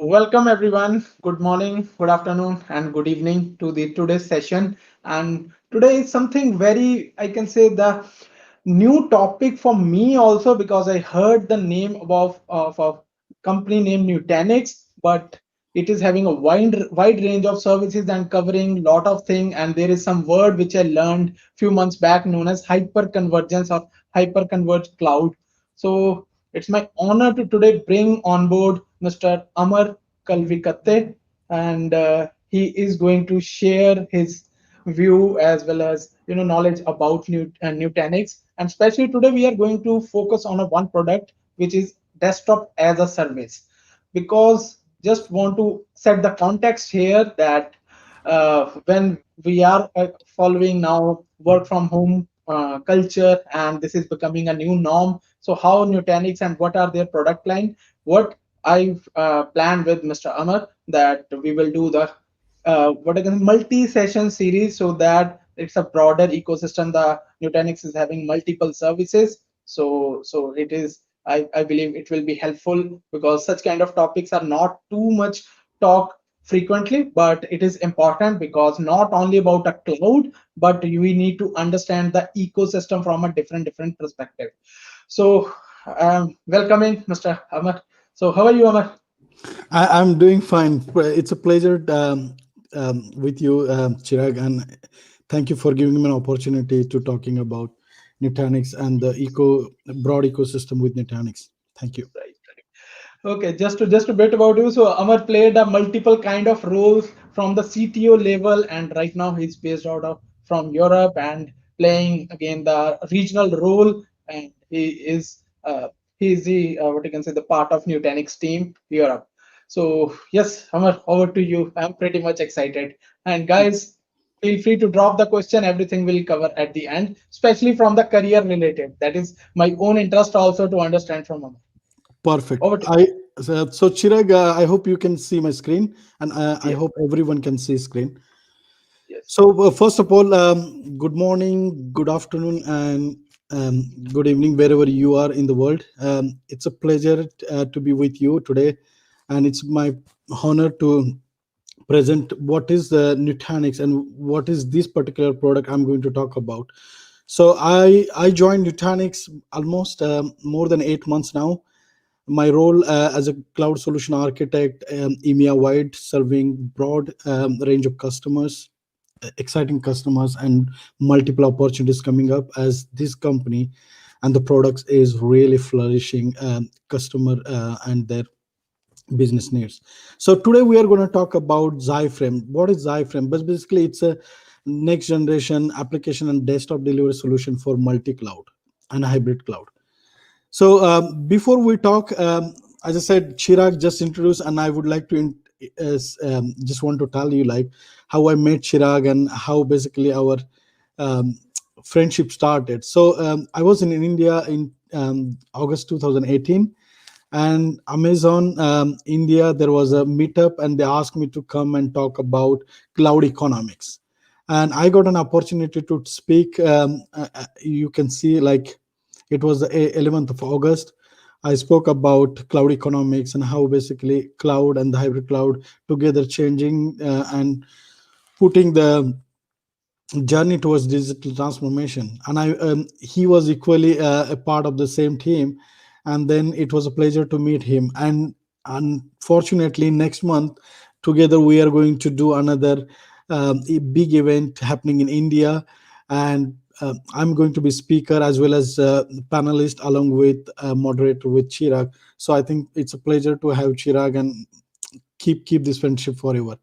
Welcome everyone. Good morning, good afternoon, and good evening to the today's session. And today is something very, I can say, the new topic for me also because I heard the name of a company named Nutanix, but it is having a wide range of services and covering lot of things. And there is some word which I learned few months back known as hyperconvergence or hyperconverged cloud. So it's my honor to today bring on board Mr. Amar Kalvikatte, and he is going to share his view as well as knowledge about Nutanix. And especially today, we are going to focus on a one product which is desktop as a service, because just want to set the context here that when we are following now work from home culture, and this is becoming a new norm. So how Nutanix and what are their product line? What I've planned with Mr. Amar that we will do the what again multi-session series so that it's a broader ecosystem. The Nutanix is having multiple services, so it is. I believe it will be helpful because such kind of topics are not too much talk frequently, but it is important because not only about a cloud, but we need to understand the ecosystem from a different perspective. So, welcoming Mr. Amar. So, how are you, Amar? I'm doing fine. It's a pleasure with you, Chirag, and thank you for giving me an opportunity to talking about Nutanix and the broad ecosystem with Nutanix. Thank you. Right. Okay, just a bit about you. So Amar played a multiple kind of roles from the CTO level, and right now he's based out of from Europe and playing again the regional role. And he's the what you can say the part of Nutanix team Europe. So yes, Amar, over to you. I'm pretty much excited. And guys, feel free to drop the question. Everything will cover at the end, especially from the career related. That is my own interest also to understand from Amar. Perfect. Over to So Chirag, I hope you can see my screen, and I you. Yes. hope everyone can see screen. Yes. So first of all, good morning, good afternoon, and good evening wherever you are in the world. It's a pleasure to be with you today, and it's my honor to present what is the Nutanix and what is this particular product I'm going to talk about. So I joined Nutanix almost more than 8 months now. My role as a cloud solution architect, EMEA wide, serving broad range of customers, exciting customers, and multiple opportunities coming up as this company and the products is really flourishing customer and their business needs. So today we are going to talk about Xi Frame. What is Xi Frame? But basically, it's a next generation application and desktop delivery solution for multi-cloud and hybrid cloud. So before we talk, as I said, Chirag just introduced, and I would like to just want to tell you like how I met Chirag and how basically our um, friendship started. So I was in India in August 2018, and Amazon India, there was a meetup, and they asked me to come and talk about cloud economics. And I got an opportunity to speak. You can see like it was the 11th of August. I spoke about cloud economics and how basically cloud and the hybrid cloud together changing and putting the journey towards digital transformation. And he was equally a part of the same team. And then it was a pleasure to meet him. And unfortunately, next month, together we are going to do another big event happening in India. And I'm going to be speaker as well as panelist along with moderator with Chirag. So I think it's a pleasure to have Chirag and keep this friendship forever.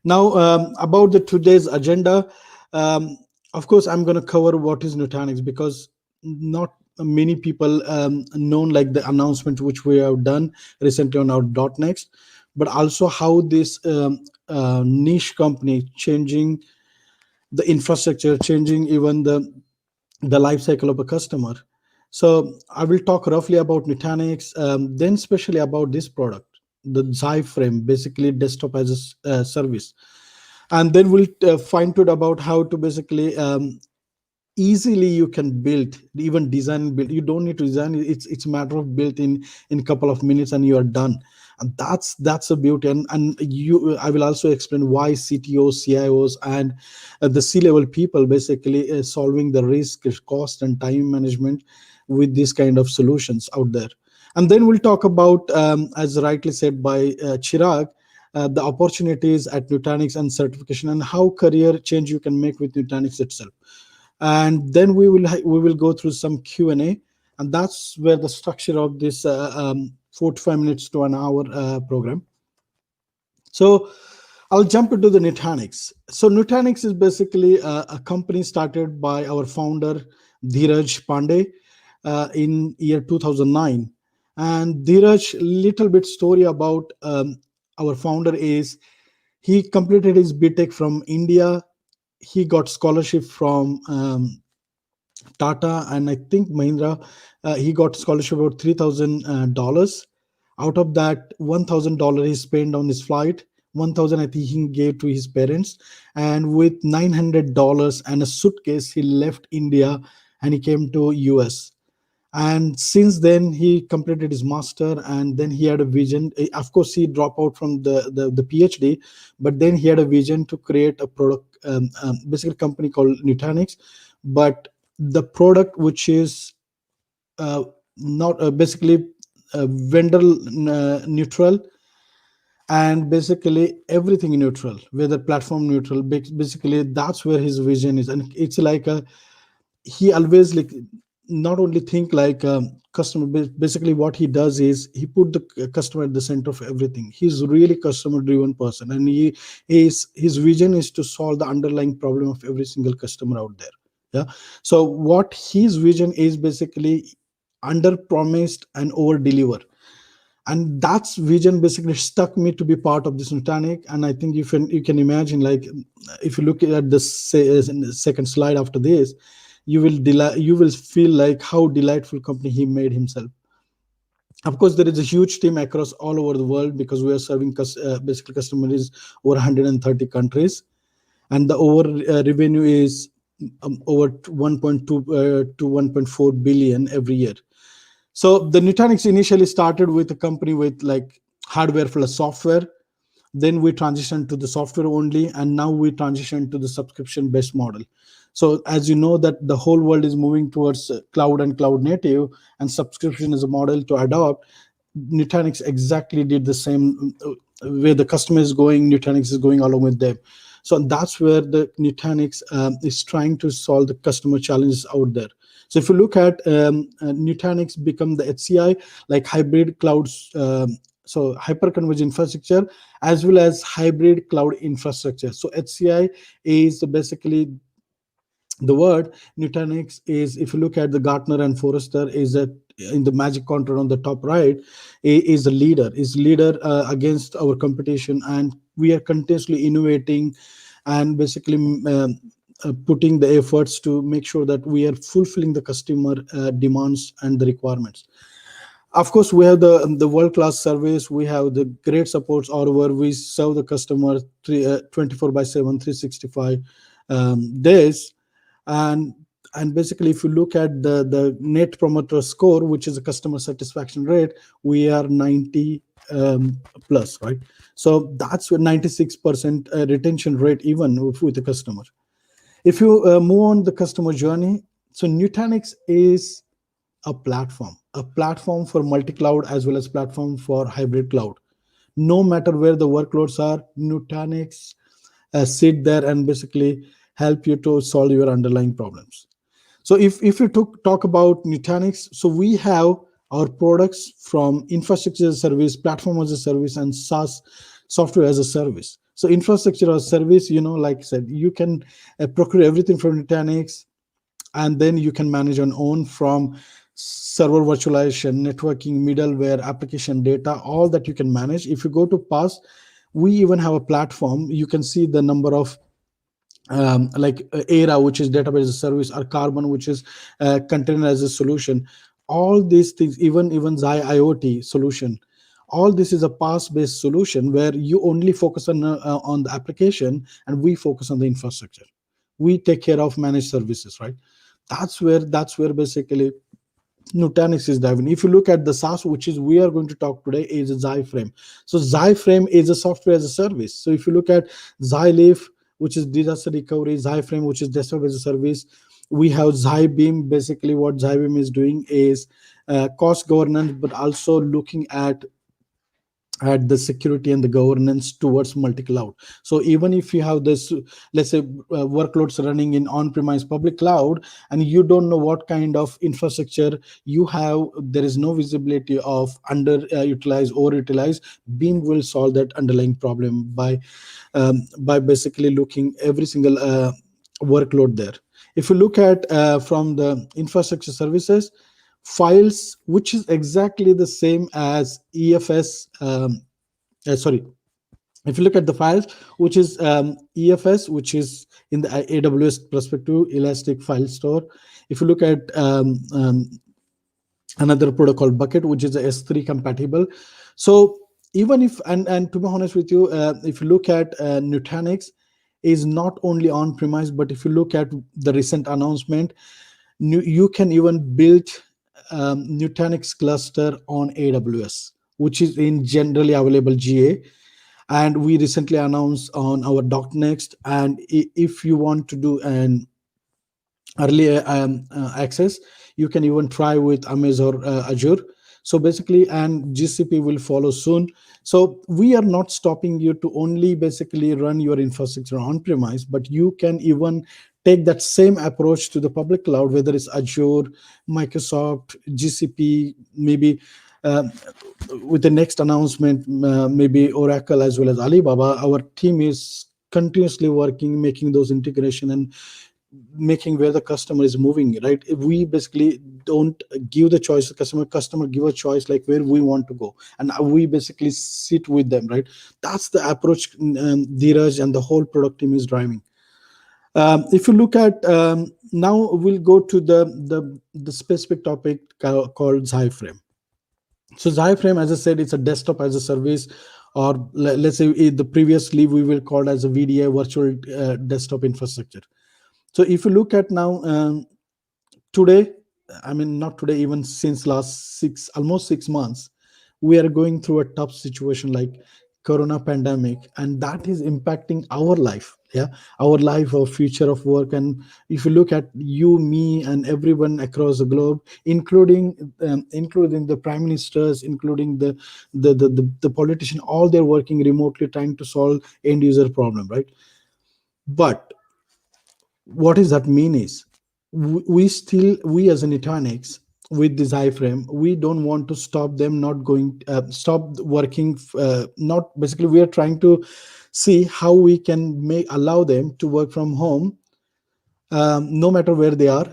Now, about the today's agenda, um, of course, I'm going to cover what is Nutanix because not many people known like the announcement which we have done recently on our .next, but also how this niche company changing the infrastructure, changing even the life cycle of a customer. So I will talk roughly about Nutanix, then especially about this product, the Xi Frame, basically desktop as a service, and then we'll find out about how to basically easily you can build, even design and build. You don't need to design, it's a matter of built in a couple of minutes and you are done. And that's a beauty. And you, I will also explain why CTOs, CIOs, and the C level people basically solving the risk, cost, and time management with this kind of solutions out there. And then we'll talk about, as rightly said by Chirag, the opportunities at Nutanix and certification, and how career change you can make with Nutanix itself. And then we will go through some Q&A, and that's where the structure of this 45 minutes to an hour program. So I'll jump into the Nutanix. So Nutanix is basically a company started by our founder Dheeraj Pandey in year 2009. And Dheeraj, little bit story about our founder is he completed his BTech from India. He got scholarship from Tata and I think Mahindra. He got scholarship about $3,000. Out of that, $1,000 he spent on his flight. 1,000 I think he gave to his parents, and with $900 and a suitcase, he left India and he came to US. And since then he completed his master, and then he had a vision. Of course he dropped out from the PhD, but then he had a vision to create a product, basically a company called Nutanix. But the product which is uh, not basically vendor neutral, and basically everything neutral, whether platform neutral. Basically that's where his vision is. And it's like a, he always like not only think like customer. Basically what he does is he put the customer at the center of everything. He's really customer driven person, and he is, his vision is to solve the underlying problem of every single customer out there. Yeah. So what his vision is basically under promised and over deliver, and that's vision basically stuck me to be part of this Nutanix. And I think you can imagine, like if you look at the second slide after this, you will feel like how delightful company he made himself. Of course there is a huge team across all over the world, because we are serving basically customers over 130 countries, and the over revenue is over 1.2 to 1.4 billion every year. So the Nutanix initially started with a company with like hardware plus software. Then we transitioned to the software only, and now we transitioned to the subscription based model. So as you know that the whole world is moving towards cloud and cloud native, and subscription is a model to adopt. Nutanix exactly did the same. Where the customer is going, Nutanix is going along with them. So that's where the Nutanix is trying to solve the customer challenges out there. So if you look at Nutanix become the HCI, like hybrid clouds, so hyperconverged infrastructure as well as hybrid cloud infrastructure. So HCI is basically the word. Nutanix is, if you look at the Gartner and Forrester, is that in the magic quadrant on the top right, is a leader, against our competition, and we are continuously innovating and basically putting the efforts to make sure that we are fulfilling the customer demands and the requirements. Of course we have the world class service, we have the great supports all over. We serve the customer 24 by 7, 365 days. And basically if you look at the net promoter score, which is a customer satisfaction rate, we are 90 plus, right? So that's with 96% retention rate even with the customer. If you move on the customer journey, so Nutanix is a platform for multi-cloud as well as platform for hybrid cloud. No matter where the workloads are, Nutanix sit there and basically help you to solve your underlying problems. So if you talk about Nutanix, so we have our products from infrastructure as a service, platform as a service, and SaaS, software as a service. So infrastructure as a service, like I said, you can procure everything from Nutanix, and then you can manage on own from server virtualization, networking, middleware, application data, all that you can manage. If you go to PaaS, we even have a platform. You can see the number of like Era, which is database as a service, or Carbon, which is container as a solution. All these things, even Xi IoT solution, all this is a PaaS based solution where you only focus on the application, and we focus on the infrastructure. We take care of managed services, right? That's where basically Nutanix is diving. If you look at the SaaS, which is we are going to talk today, is Xi Frame. So Xi Frame is a software as a service. So if you look at Xi, which is disaster recovery, Xi Frame, which is desktop as a service, we have Xi Beam. Basically, what Xi Beam is doing is cost governance, but also looking at the security and the governance towards multi-cloud. So even if you have this, let's say, workloads running in on-premise public cloud, and you don't know what kind of infrastructure you have, there is no visibility of underutilized or utilized. Beam will solve that underlying problem by basically looking every single workload there. If you look at from the infrastructure services, files, which is exactly the same as EFS. Sorry, if you look at the files, which is EFS, which is in the AWS perspective, Elastic File Store. If you look at another product called Bucket, which is a S3 compatible. So even if, and to be honest with you, if you look at Nutanix is not only on premise, but if you look at the recent announcement, you can even build Nutanix cluster on AWS, which is in generally available GA. And we recently announced on our Next. And if you want to do an early access, you can even try with Amazon or Azure. So basically, and GCP will follow soon. So we are not stopping you to only basically run your infrastructure on premise, but you can even take that same approach to the public cloud, whether it's Azure, Microsoft, GCP, maybe uh, with the next announcement, maybe Oracle as well as Alibaba. Our team is continuously working, making those integration and making where the customer is moving, right? If we basically don't give the choice to customer give a choice like where we want to go, and we basically sit with them, right? That's the approach Dheeraj and the whole product team is driving. If you look at now we'll go to the specific topic called Xi Frame. So Xi Frame, as I said, it's a desktop as a service, or let's say the previously we will call as a VDI, virtual desktop infrastructure. So if you look at now today, I mean not today, even since last almost 6 months, we are going through a tough situation like Corona pandemic, and that is impacting our life. Yeah, our life, our future of work. And if you look at you, me, and everyone across the globe, including the prime ministers, including the politician, all they're working remotely trying to solve end user problem, right? But what does that mean is we as a Nutanix with this iframe, we don't want to stop them not going stop working, not basically we are trying to see how we can make allow them to work from home, no matter where they are,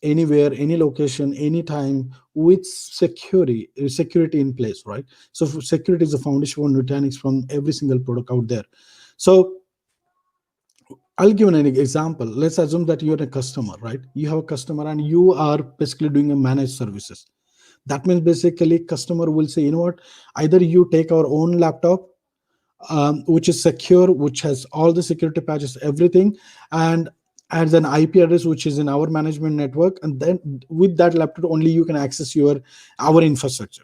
anywhere, any location, anytime, with security in place, right? So security is the foundation for Nutanix from every single product out there. So I'll give an example. Let's assume that you're a customer, right? You have a customer and you are basically doing a managed services. That means basically customer will say, you know what, either you take our own laptop, which is secure, which has all the security patches, everything, and adds an IP address which is in our management network, and then with that laptop only you can access our infrastructure.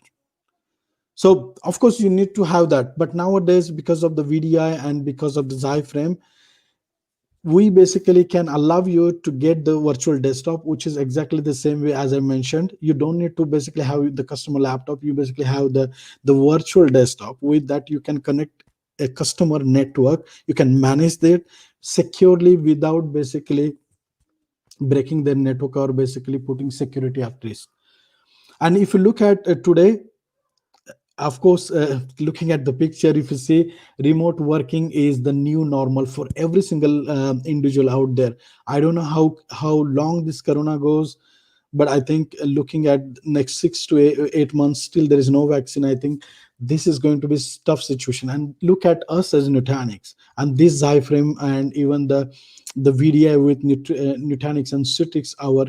So of course you need to have that, but nowadays because of the VDI and because of the Xi frame, we basically can allow you to get the virtual desktop, which is exactly the same way as I mentioned. You don't need to basically have the customer laptop, you basically have the virtual desktop. With that you can connect a customer network, you can manage that securely without basically breaking their network or basically putting security at risk. And if you look at today, of course, looking at the picture, if you see, remote working is the new normal for every single individual out there. I don't know how long this corona goes, but I think looking at next 6 to 8 months, still there is no vaccine. I think this is going to be tough situation. And look at us as Nutanix and this Zyframe, and even the VDI with Nutanix and Citrix, our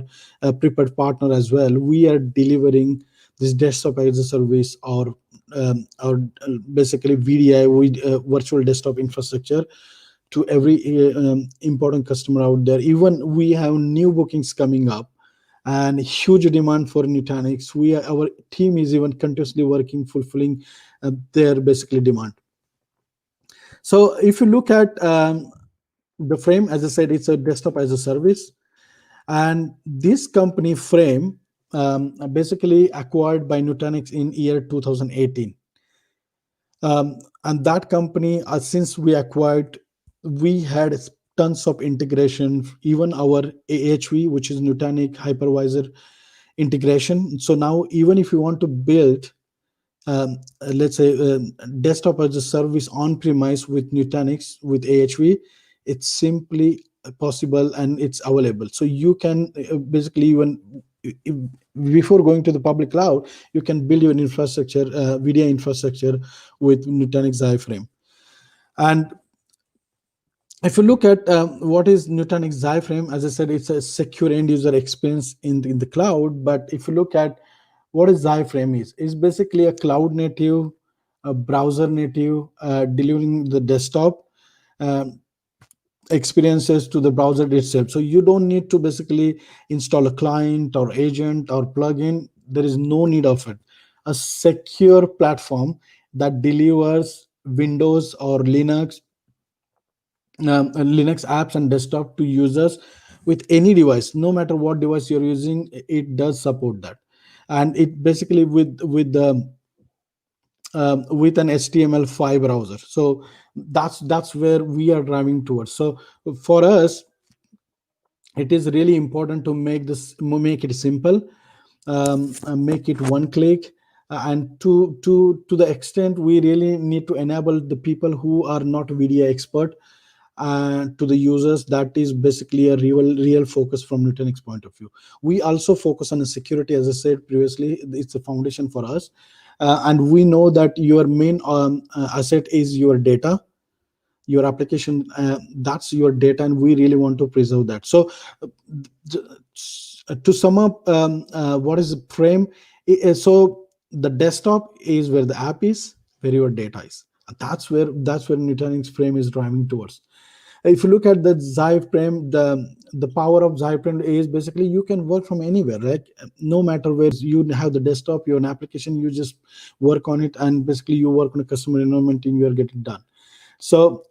prepared partner as well. We are delivering this desktop as a service, or basically VDI with virtual desktop infrastructure to every important customer out there. Even we have new bookings coming up and huge demand for Nutanix. Our team is even continuously working, fulfilling their basically demand. So if you look at the Frame, as I said, it's a desktop as a service, and this company Frame basically acquired by Nutanix in year 2018. And that company, since we acquired, we had tons of integration, even our AHV, which is Nutanix hypervisor integration. So now even if you want to build let's say desktop as a service on premise with Nutanix with AHV, it's simply possible and it's available. So you can basically, even before going to the public cloud, you can build your infrastructure, VDI infrastructure with Nutanix IFrame. And if you look at what is Nutanix IFrame, as I said, it's a secure end user experience in the cloud. But if you look at what is IFrame is basically a cloud native, a browser native, delivering the desktop um, experiences to the browser itself. So you don't need to basically install a client or agent or plugin. There is no need of it. A secure platform that delivers Windows or Linux apps and desktop to users with any device, no matter what device you're using. It does support that, and it basically with an HTML5 browser. So that's where we are driving towards. So for us, it is really important to make it simple, make it one click, and to the extent we really need to enable the people who are not VDI expert to the users. That is basically a real focus from Nutanix point of view. We also focus on the security, as I said previously. It's a foundation for us, and we know that your main asset is your data, your application. That's your data, and we really want to preserve that. So to sum up, what is the Frame? So the desktop is where the app is, where your data is. That's where Nutanix Frame is driving towards. If you look at the Frame, the power of Frame is basically you can work from anywhere, right? No matter where you have the desktop, you're an application, you just work on it, and basically you work on a customer environment and you are getting done. So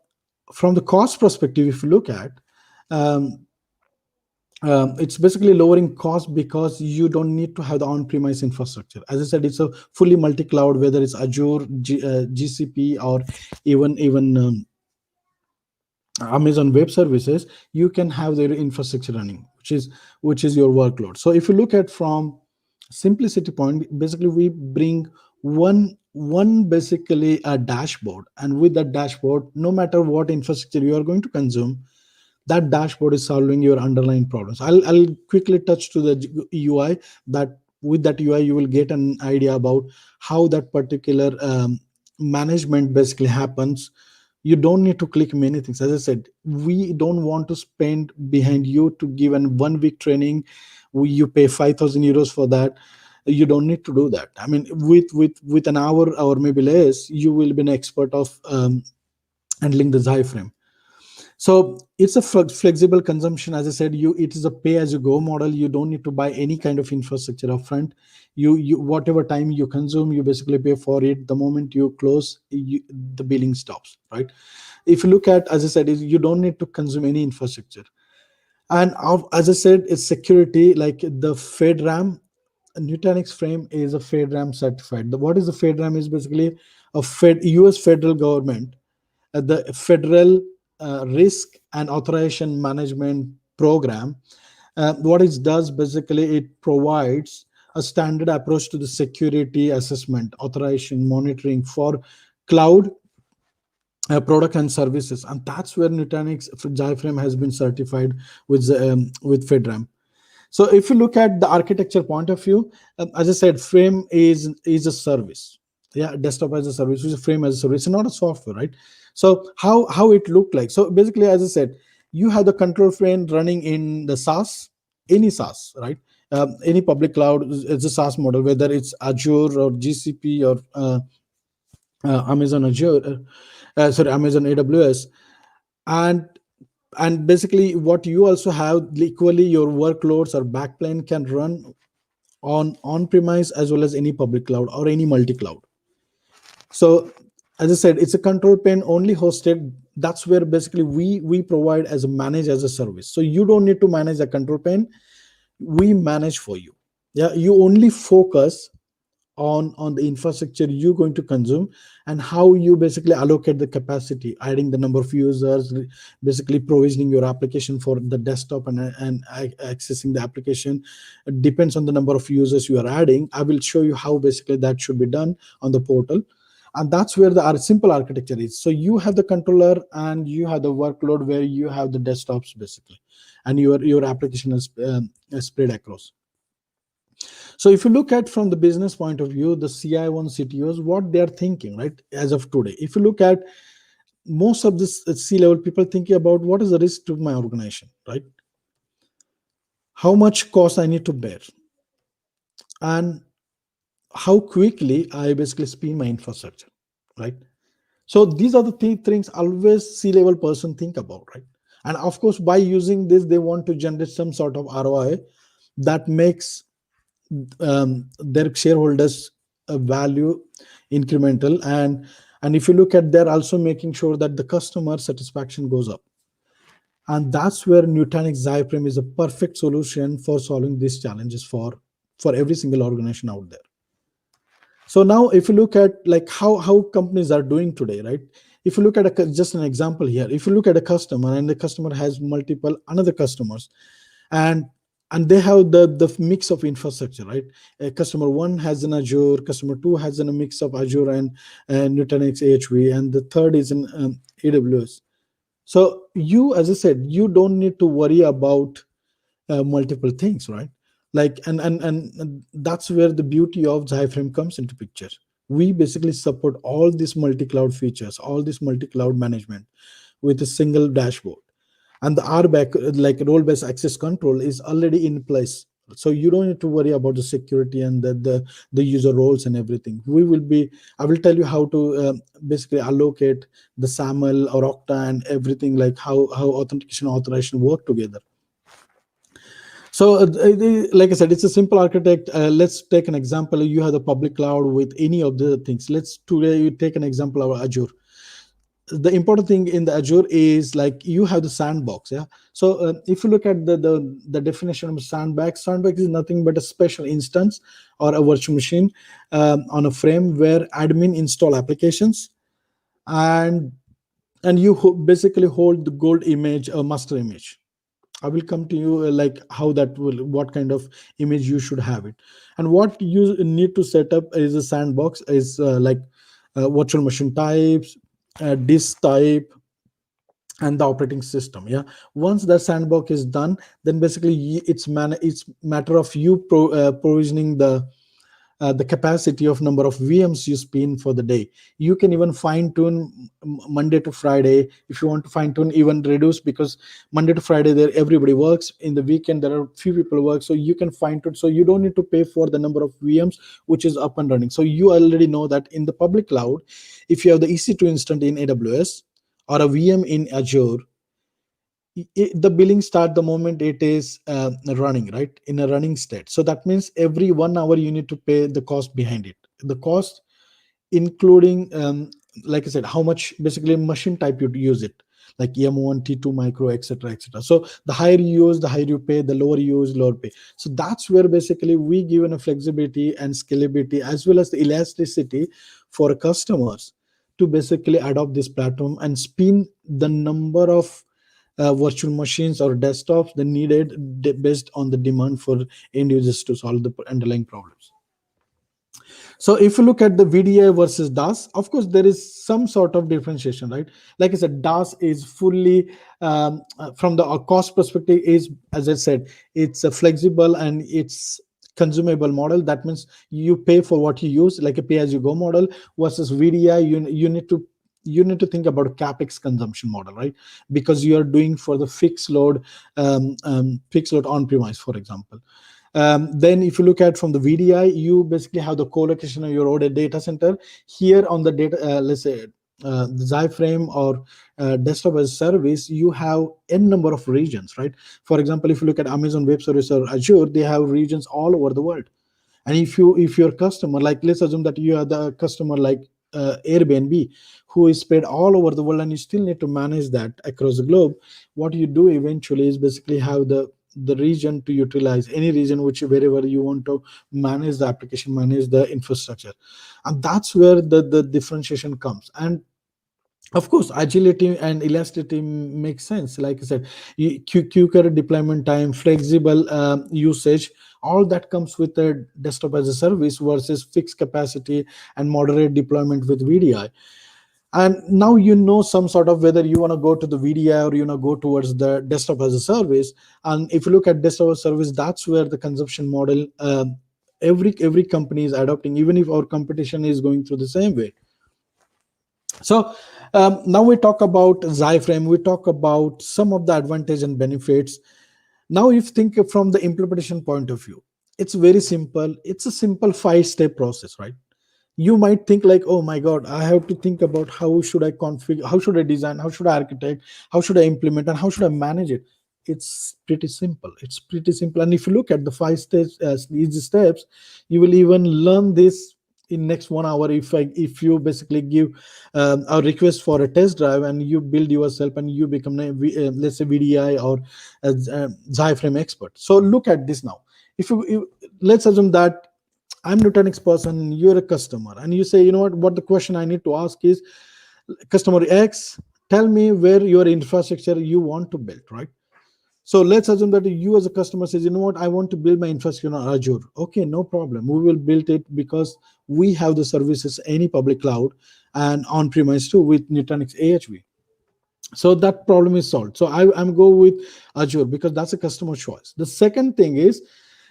from the cost perspective, if you look at, um, it's basically lowering cost because you don't need to have the on-premise infrastructure. As I said, it's a fully multi-cloud, whether it's Azure, GCP, or even Amazon Web Services. You can have their infrastructure running, which is your workload. So if you look at from simplicity point, basically we bring one basically a dashboard, and with that dashboard, no matter what infrastructure you are going to consume, that dashboard is solving your underlying problems. I'll quickly touch to the UI. That with that UI you will get an idea about how that particular management basically happens. You don't need to click many things. As I said, we don't want to spend behind you to give an 1 week training. You pay 5,000 euros for that. You don't need to do that. I mean, with an hour or maybe less, you will be an expert of handling the Frame. So it's a flexible consumption. As I said, it is a pay as you go model. You don't need to buy any kind of infrastructure upfront. You whatever time you consume, you basically pay for it. The moment you close, the billing stops, right? If you look at, as I said, you don't need to consume any infrastructure. And as I said, it's security, like the FedRAM. Nutanix Frame is a FedRAM certified. What is the FedRAM? Is basically a US federal government, the Federal Risk and Authorization Management Program. What it does basically, it provides a standard approach to the security assessment, authorization, monitoring for cloud product and services, and that's where Nutanix Frame has been certified with FedRAM. So if you look at the architecture point of view, as I said, Frame is a service. Yeah, desktop as a service, which is Frame as a service. It's not a software, right? So how it looked like. So basically, as I said, you have the control plane running in the SaaS, any SaaS, right? Any public cloud is a SaaS model, whether it's Azure or GCP or Amazon Azure, sorry, Amazon AWS. and basically what you also have equally, your workloads or backplane can run on premise as well as any public cloud or any multi-cloud. So as I said, it's a control plane only hosted. That's where basically we provide as a manage as a service. So you don't need to manage a control plane, we manage for you. Yeah, you only focus on the infrastructure you're going to consume, and how you basically allocate the capacity, adding the number of users, basically provisioning your application for the desktop, and accessing the application. It depends on the number of users you are adding. I will show you how basically that should be done on the portal. And that's where the simple architecture is. So you have the controller and you have the workload where you have the desktops basically, and your application is spread across. So if you look at from the business point of view, the CI1 CTOs, what they're thinking, right, as of today, if you look at most of this C-level people thinking about what is the risk to my organization, right? How much cost I need to bear, and how quickly I basically spin my infrastructure, right? So these are the things always C-level person think about, right? And of course, by using this, they want to generate some sort of ROI that makes their shareholders value incremental. And if you look at, they're also making sure that the customer satisfaction goes up. And that's where Nutanix Xi is a perfect solution for solving these challenges for every single organization out there. So now if you look at like how companies are doing today, right? If you look at just an example here, if you look at a customer and the customer has multiple another customers, and they have the mix of infrastructure, right? Customer one has an Azure, customer two has a mix of Azure and Nutanix AHV, and the third is in AWS. So you, as I said, you don't need to worry about multiple things, right? Like and that's where the beauty of Xi comes into picture. We basically support all these multi-cloud features, all this multi-cloud management with a single dashboard. And the RBAC, like role-based access control, is already in place. So you don't need to worry about the security and the user roles and everything. I will tell you how to basically allocate the SAML or Okta and everything, like how authentication authorization work together. So, like I said, it's a simple architect. Let's take an example. You have the public cloud with any of the things. Let's today you take an example of Azure. The important thing in the Azure is like you have the sandbox. Yeah. So if you look at the definition of sandbox is nothing but a special instance or a virtual machine on a frame where admin install applications, and you basically hold the gold image or master image. I will come to you like how that will, what kind of image you should have it, and what you need to set up is a sandbox is like virtual machine types, disk type, and the operating system. Yeah, once the sandbox is done, then basically it's matter of you provisioning the capacity of number of VMs you spin for the day. You can even fine tune Monday to Friday if you want to fine tune, even reduce, because Monday to Friday there everybody works. In the weekend there are few people work, so you can fine tune. So you don't need to pay for the number of VMs which is up and running. So you already know that in the public cloud, if you have the EC2 instance in AWS or a VM in Azure, the billing start the moment it is running, right, in a running state. So that means every 1 hour you need to pay the cost behind it, the cost including like I said, how much basically machine type you use it, like M1, T2 micro, etc., etc. So the higher you use, the higher you pay, the lower you use, lower pay. So that's where basically we given a flexibility and scalability as well as the elasticity for customers to basically adopt this platform and spin the number of virtual machines or desktops that needed based on the demand for end users to solve the underlying problems. So if you look at the VDI versus DAS, of course there is some sort of differentiation, right? Like I said, DAS is fully from the cost perspective is, as I said, it's a flexible and it's consumable model. That means you pay for what you use, like a pay as you go model. Versus VDI, you need to think about a capex consumption model, right? Because you are doing for the fixed load on premise, for example. Then if you look at from the VDI, you basically have the co-location of your own data center. Here on the data, let's say the Xi Frame or desktop as a service, you have n number of regions, right? For example, if you look at Amazon Web Service or Azure, they have regions all over the world. And if your customer, like let's assume that you are the customer like Airbnb, who is spread all over the world, and you still need to manage that across the globe. What you do eventually is basically have the region to utilize any region which wherever you want to manage the application, manage the infrastructure. And that's where the differentiation comes. And of course, agility and elasticity makes sense. Like I said, quicker deployment time, flexible usage, all that comes with a desktop as a service versus fixed capacity and moderate deployment with VDI. And now you know some sort of whether you want to go to the VDI or you want to go towards the desktop as a service. And if you look at desktop as a service, that's where the consumption model every company is adopting, even if our competition is going through the same way. So now we talk about Xi Frame, we talk about some of the advantage and benefits. Now, if you think from the implementation point of view, it's very simple. It's a simple 5-step process, right? You might think like, oh my god, I have to think about how should I configure, how should I design, how should I architect, how should I implement, and how should I manage it. It's pretty simple. And if you look at the 5 steps as easy steps, you will even learn this in next 1 hour if you basically give a request for a test drive and you build yourself and you become let's say VDI or a Xi Frame expert. So look at this now. If let's assume that I'm Nutanix person, you're a customer, and you say, you know what the question I need to ask is, customer X, tell me where your infrastructure you want to build, right? So let's assume that you as a customer says, you know what, I want to build my infrastructure on Azure. Okay, no problem. We will build it because we have the services, any public cloud and on-premise too with Nutanix AHV. So that problem is solved. So I'm go with Azure because that's a customer choice. The second thing is,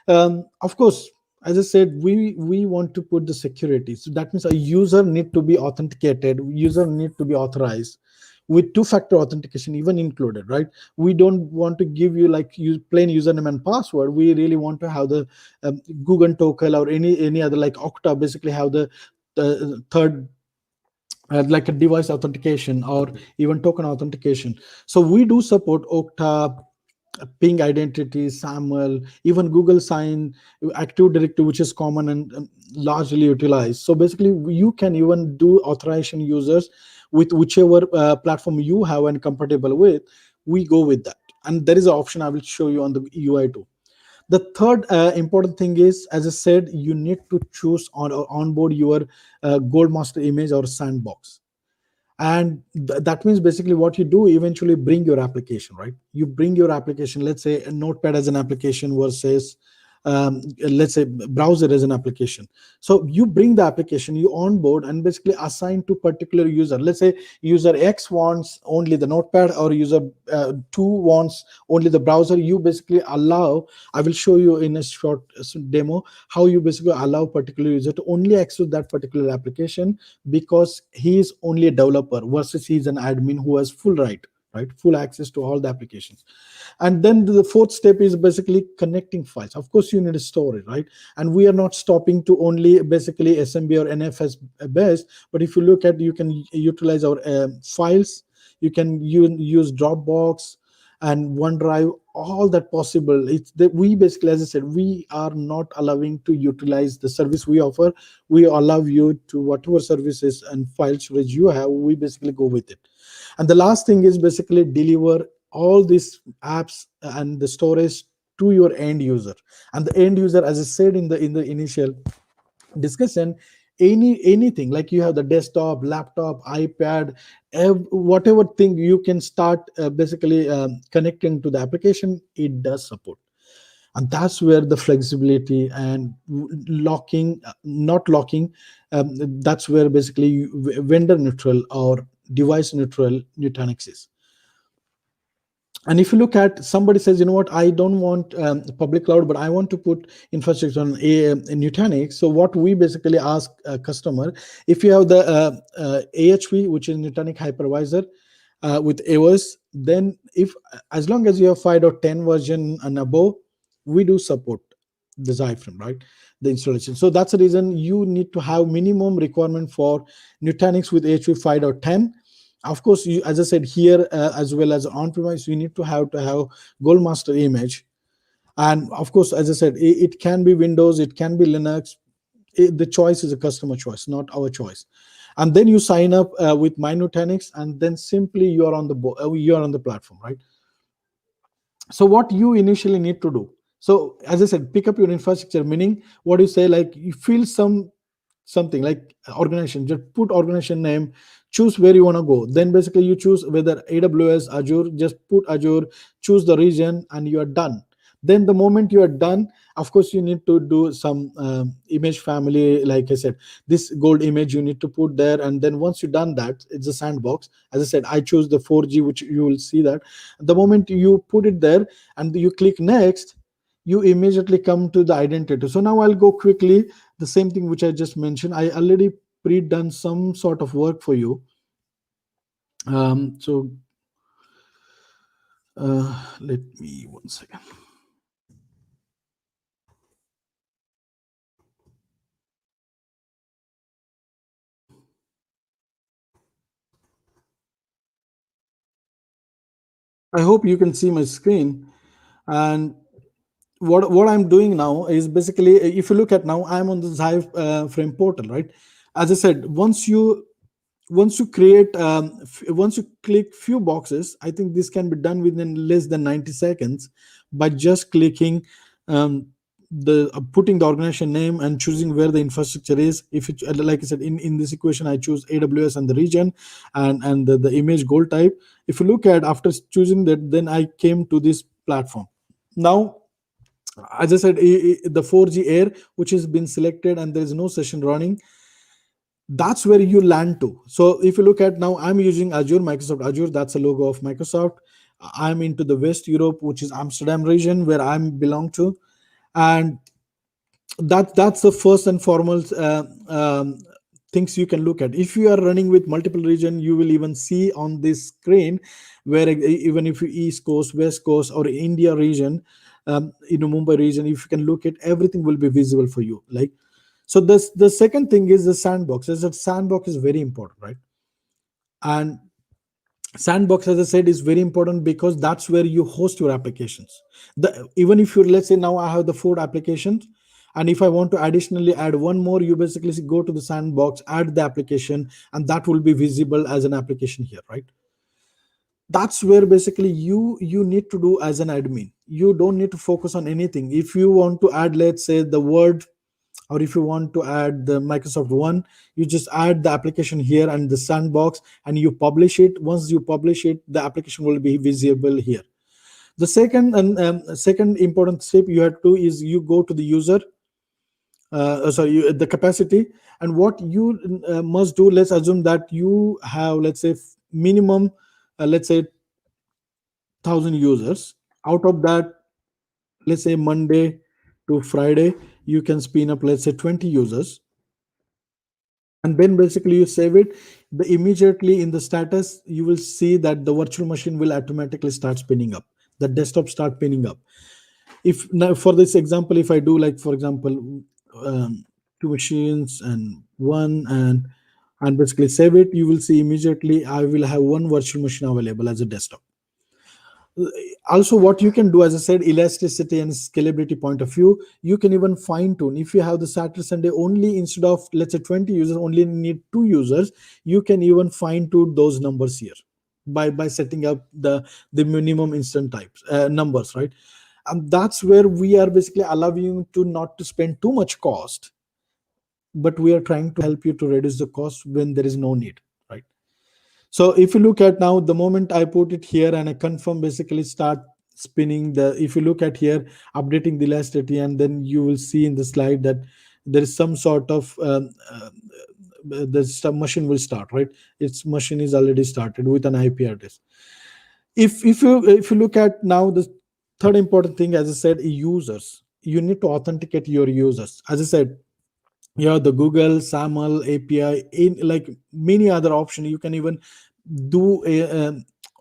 of course, as I said, we want to put the security. So that means a user need to be authenticated, user need to be authorized with two-factor authentication even included, right? We don't want to give you like plain username and password. We really want to have the Google token or any other like Okta basically have the third like a device authentication or even token authentication. So we do support Okta, Ping Identity, SAML, even Google Sign, Active Directory, which is common and largely utilized. So basically, you can even do authorization users with whichever platform you have and compatible with. We go with that, and there is an option I will show you on the UI too. The third important thing is, as I said, you need to choose on onboard your gold master image or sandbox. And that means basically what you do eventually bring your application, right? You bring your application, let's say a notepad as an application versus let's say browser as an application. So you bring the application, you onboard and basically assign to particular user. Let's say user X wants only the notepad or user 2 wants only the browser. You basically allow, I will show you in a short demo how you basically allow particular user to only access that particular application because he is only a developer versus he is an admin who has full access to all the applications. And then the fourth step is basically connecting files. Of course you need a storage, right? And we are not stopping to only basically SMB or NFS based, but if you look at, you can utilize our files, you can use Dropbox and OneDrive, all that possible. It's that we basically, as I said, we are not allowing to utilize the service we offer. We allow you to whatever services and file storage you have, we basically go with it. And the last thing is basically deliver all these apps and the storage to your end user. And the end user, as I said in the initial discussion, anything like you have the desktop, laptop, iPad, whatever thing you can start basically connecting to the application, it does support. And that's where the flexibility and locking, not locking, that's where basically vendor neutral or device neutral Nutanix is. And if you look at, somebody says, you know what, I don't want public cloud, but I want to put infrastructure on a Nutanix. So what we basically ask a customer, if you have the AHV, which is Nutanix hypervisor with AOS, then if as long as you have 5.10 version and above, we do support the Xi Frame, right? the installation. So that's the reason you need to have minimum requirement for Nutanix with HP 5.10. Of course, you, as I said here, as well as on-premise, you need to have Gold Master image. And of course, as I said, it can be Windows, it can be Linux. The choice is a customer choice, not our choice. And then you sign up with My Nutanix, and then simply you are on you are on the platform, right? So what you initially need to do, so as I said, pick up your infrastructure, meaning what you say, like you feel something like organization, just put organization name, choose where you want to go, then basically you choose whether AWS, Azure, just put Azure, choose the region, and you are done. Then the moment you are done, of course you need to do some image family, like I said, this gold image you need to put there. And then once you've done that, it's a sandbox. As I said, I choose the 4G, which you will see that the moment you put it there and you click next, you immediately come to the identity. So now I'll go quickly the same thing which I just mentioned. I already pre-done some sort of work for you. So let me 1 second. I hope you can see my screen. And what I'm doing now is basically, if you look at now, I'm on the Xi Frame portal, right? As I said, once you create once you click few boxes, I think this can be done within less than 90 seconds by just clicking the putting the organization name and choosing where the infrastructure is. If it, like I said, in this equation I choose AWS and the region, and the image gold type. If you look at, after choosing that, then I came to this platform. Now, as I said, the 4G air which has been selected and there is no session running, that's where you land to. So if you look at now, I'm using Azure, Microsoft Azure, that's a logo of Microsoft. I'm into the West Europe, which is Amsterdam region, where I belong to. And that's the first and foremost things you can look at. If you are running with multiple region, you will even see on this screen where even if you East Coast, West Coast, or India region, in the Mumbai region, if you can look at, everything will be visible for you. Like, so this, the second thing is the sandbox. As a sandbox is very important, right? And sandbox, as I said, is very important because that's where you host your applications. Even if you, let's say now I have the 4 applications, and if I want to additionally add one more, you basically go to the sandbox, add the application, and that will be visible as an application here, right? That's where basically you need to do as an admin. You don't need to focus on anything. If you want to add, let's say, the Word, or if you want to add the Microsoft One, you just add the application here and the sandbox, and you publish it. Once you publish it, the application will be visible here. The second important step you have to is you go to the user, the capacity. And what you must do, let's assume that you have, let's say, minimum, let's say 1,000 users. Out of that, let's say Monday to Friday, you can spin up, let's say, 20 users. And then basically you save it. The immediately in the status, you will see that the virtual machine will automatically start spinning up, the desktop start spinning up. If now, for this example, if I do, like, for example, 2 machines and one, and basically save it, you will see immediately I will have one virtual machine available as a desktop. Also, what you can do, as I said, elasticity and scalability point of view, you can even fine tune. If you have the Saturday Sunday only, instead of, let's say, 20 users, only need 2 users, you can even fine tune those numbers here by setting up the minimum instant types, numbers, right? And that's where we are basically allowing you to not to spend too much cost, but we are trying to help you to reduce the cost when there is no need, right? So if you look at now, the moment I put it here and I confirm, basically start spinning the, if you look at here, updating the elasticity, and then you will see in the slide that there is some sort of the machine will start, right? Its machine is already started with an IP address. If you look at now, the third important thing, as I said, users. You need to authenticate your users. As I said, yeah, the Google SAML API, in like many other options, you can even do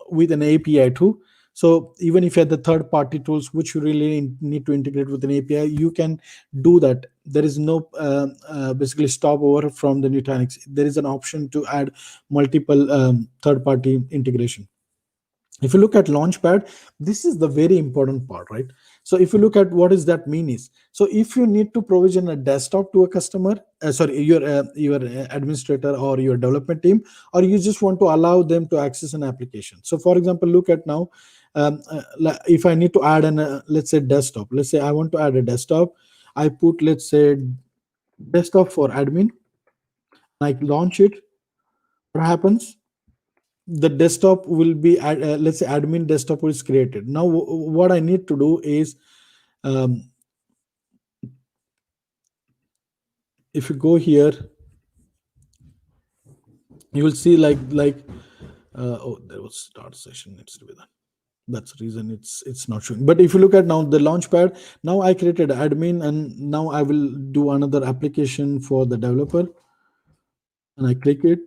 with an API too. So even if you have the third party tools which you really need to integrate with an API, you can do that. There is no basically stopover from the Nutanix. There is an option to add multiple third party integration. If you look at launchpad, this is the very important part, right? So if you look at what does that mean is, so if you need to provision a desktop to a customer, sorry, your administrator or your development team, or you just want to allow them to access an application. So for example, look at now, if I need to add an let's say desktop, let's say I want to add a desktop, I put, let's say, desktop for admin, I launch it. What happens? The desktop will be let's say admin desktop is created. Now what I need to do is, um, if you go here, you will see oh, there was start session needs to be done. That's the reason it's not showing. But if you look at now the launchpad, now I created admin, and now I will do another application for the developer, and I click it.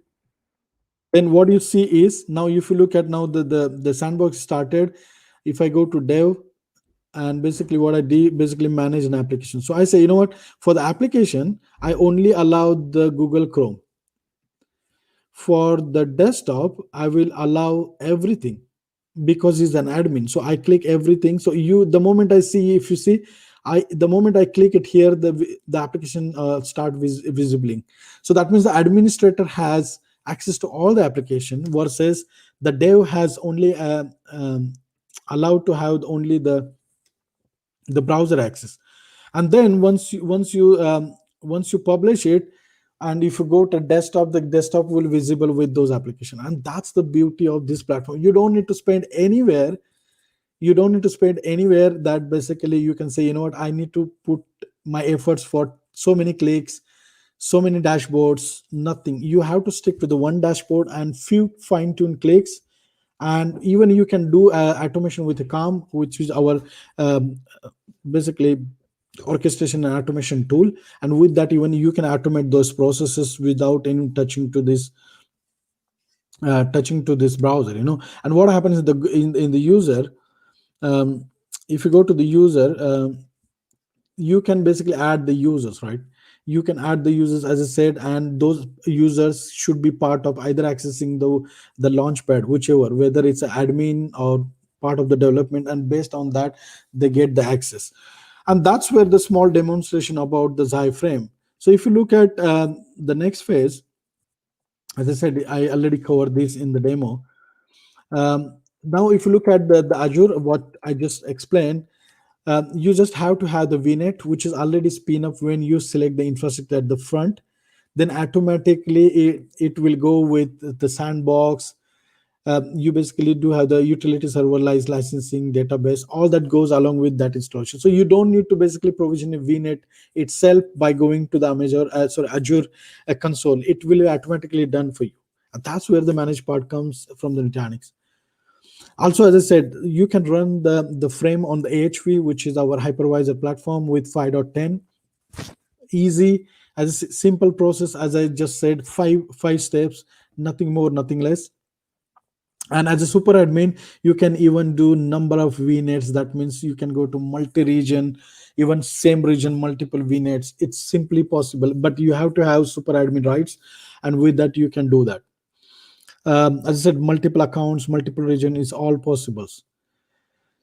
Then what you see is, now if you look at now the sandbox started. If I go to dev, and basically what I did, basically manage an application. So I say, you know what, for the application I only allow the Google Chrome. For the desktop I will allow everything, because he's an admin, so I click everything. So you, the moment I see, if you see, the moment I click it here, the application start visibling. So that means the administrator has access to all the application, versus the dev has only allowed to have only the browser access. And then once you publish it, and if you go to desktop, the desktop will visible with those applications. And that's the beauty of this platform. You don't need to spend anywhere. You don't need to spend anywhere. That basically you can say, you know what, I need to put my efforts for so many clicks, so many dashboards. Nothing. You have to stick to the one dashboard and few fine-tuned clicks. And even you can do automation with the calm, which is our basically orchestration and automation tool. And with that, even you can automate those processes without any touching to this browser, and what happens in the user, um, if you go to the user, you can basically add the users, right? You can add the users, as I said, and those users should be part of either accessing the launchpad, whichever, whether it's an admin or part of the development, and based on that they get the access. And that's where the small demonstration about the Xi Frame. So if you look at the next phase, as I said, I already covered this in the demo. Now if you look at the Azure, what I just explained, you just have to have the VNet, which is already spin up when you select the infrastructure at the front. Then automatically it will go with the Sandbox. You basically do have the utility serverless licensing database, all that goes along with that installation. So you don't need to basically provision a VNet itself by going to the Azure console. It will be automatically done for you. And that's where the managed part comes from the Nutanix. Also, as I said, you can run the frame on the AHV, which is our hypervisor platform, with 5.10. Easy, as a simple process, as I just said, five steps, nothing more, nothing less. And as a super admin, you can even do number of VNets. That means you can go to multi-region, even same region, multiple VNets. It's simply possible, but you have to have super admin rights, and with that you can do that. As I said, multiple accounts, multiple region is all possible.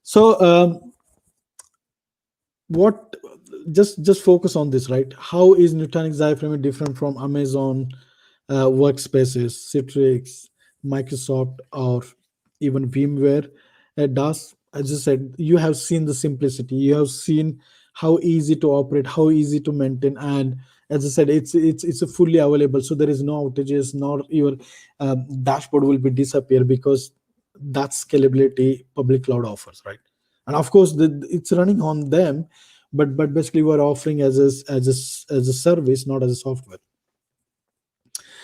So what just focus on this, right? How is Nutanix IFrame different from Amazon workspaces, Citrix, Microsoft, or even VMware does? As I said, you have seen the simplicity, you have seen how easy to operate, how easy to maintain, and as I said, it's a fully available, so there is no outages, nor your dashboard will be disappear, because that scalability public cloud offers, right? And of course it's running on them, but basically we're offering as a service, not as a software.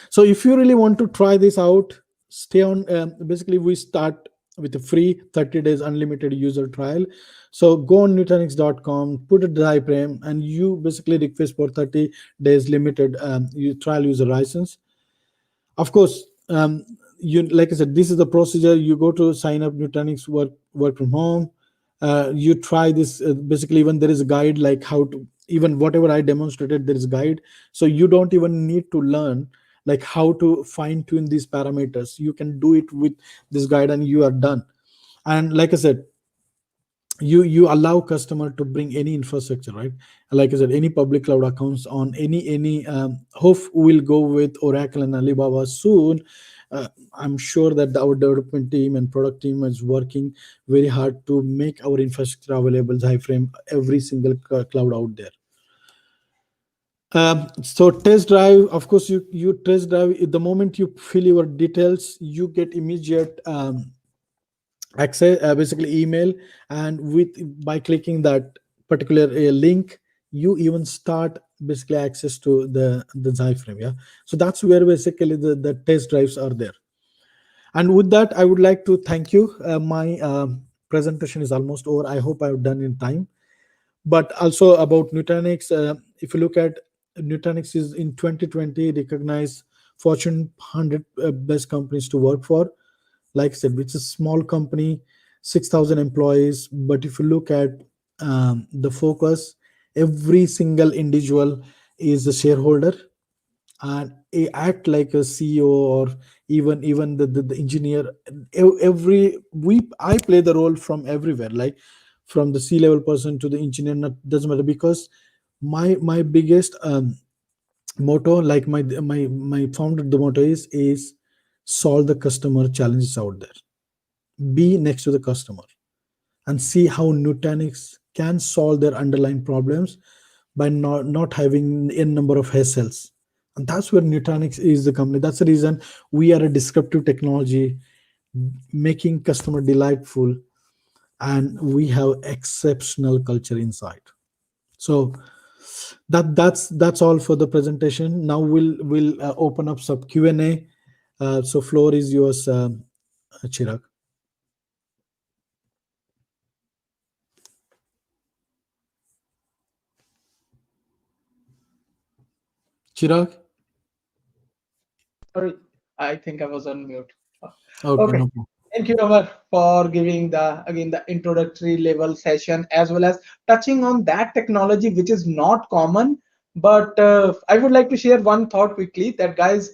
So if you really want to try this out, stay on. Basically we start with a free 30 days unlimited user trial. So go on nutanix.com, put a Xi Frame, and you basically request for 30 days limited trial user license. Of course, you, like I said, this is the procedure. You go to sign up Nutanix work from home. You try this. Basically, even there is a guide, like how to, even whatever I demonstrated, there is a guide. So you don't even need to learn like how to fine tune these parameters. You can do it with this guide, and you are done. And like I said, you allow customer to bring any infrastructure, right? Like I said, any public cloud accounts on any hope will go with Oracle and Alibaba soon. I'm sure that our development team and product team is working very hard to make our infrastructure available high frame every single cloud out there. So test drive, of course, you test drive the moment you fill your details, you get immediate access, basically email, and with by clicking that particular link, you even start basically access to the Xi frame. Yeah, so that's where basically the test drives are there. And with that, I would like to thank you. My presentation is almost over. I hope I've done in time. But also about Nutanix, if you look at Nutanix is in 2020 recognized Fortune 100 best companies to work for. Like I said, it's a small company, 6,000 employees. But if you look at the focus, every single individual is a shareholder and act like a CEO, or even the engineer. Every we I play the role from everywhere, like from the C-level person to the engineer. Not, doesn't matter, because my biggest motto, like my founder, the motto is solve the customer challenges out there. Be next to the customer and see how Nutanix can solve their underlying problems by not having a number of hassles. And that's where Nutanix is the company. That's the reason we are a descriptive technology, making customer delightful, and we have exceptional culture inside. So that's all for the presentation. Now we'll open up some Q&A. So floor is yours, Chirag. Chirag. Sorry, I think I was on mute. Okay, Okay. no problem. Thank you, Amar, for giving the again the introductory level session as well as touching on that technology which is not common. But I would like to share one thought quickly that guys,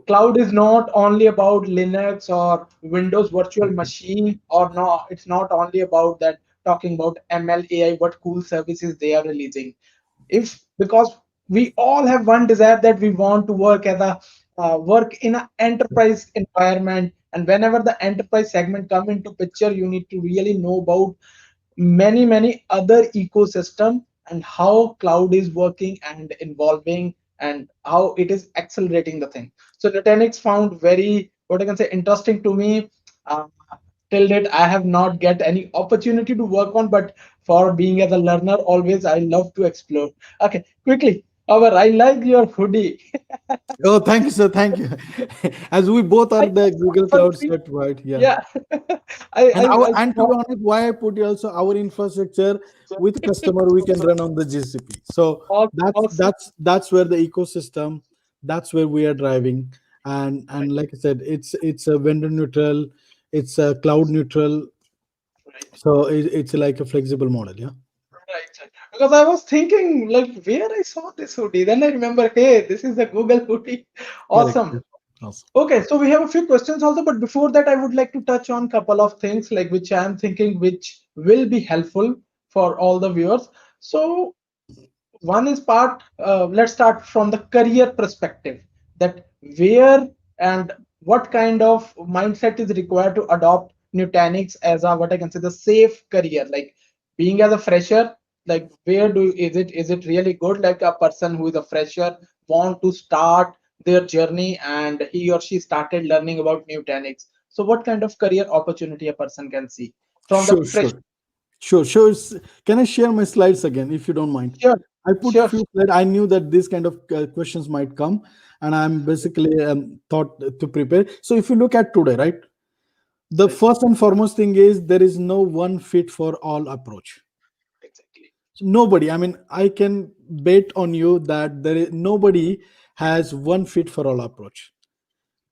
cloud is not only about Linux or Windows virtual machine, or no, it's not only about that talking about ML AI, what cool services they are releasing. If because we all have one desire that we want to work as a work in an enterprise environment, and whenever the enterprise segment come into picture, you need to really know about many other ecosystem and how cloud is working and involving and how it is accelerating the thing. So Nutanix found very, what I can say, interesting to me. uh, till date I have not get any opportunity to work on, but for being as a learner always I love to explore. Okay, quickly, our I like your hoodie. Oh, thank you, sir. Thank you. As we both are I the Google for Cloud free. certified, yeah. Yeah. I And our, I and to be honest, why I put also our infrastructure with customer we can run on the GCP. So awesome. that's where the ecosystem, that's where we are driving. And like I said, it's a vendor neutral, it's a cloud neutral. Right. So it's like a flexible model, yeah. Right. Because I was thinking like where I saw this hoodie. Then I remember, hey, this is the Google hoodie. Correct. Awesome. Yeah. Awesome. Okay, so we have a few questions also, but before that, I would like to touch on couple of things like which I am thinking which will be helpful for all the viewers. So one is part, let's start from the career perspective, that where and what kind of mindset is required to adopt Nutanix as a, what I can say, the safe career, like being as a fresher, like where do is it really good, like a person who is a fresher want to start their journey and he or she started learning about Nutanix, so what kind of career opportunity a person can see from the Sure, fresh. sure. Sure, sure. Can I share my slides again, if you don't mind? Sure, I put sure. few slides. I knew that these kind of questions might come, and I'm basically thought to prepare. So if you look at today, right, the Right. first and foremost thing is there is no one fit for all approach. Exactly. So nobody. I mean, I can bet on you that there is nobody has one fit for all approach.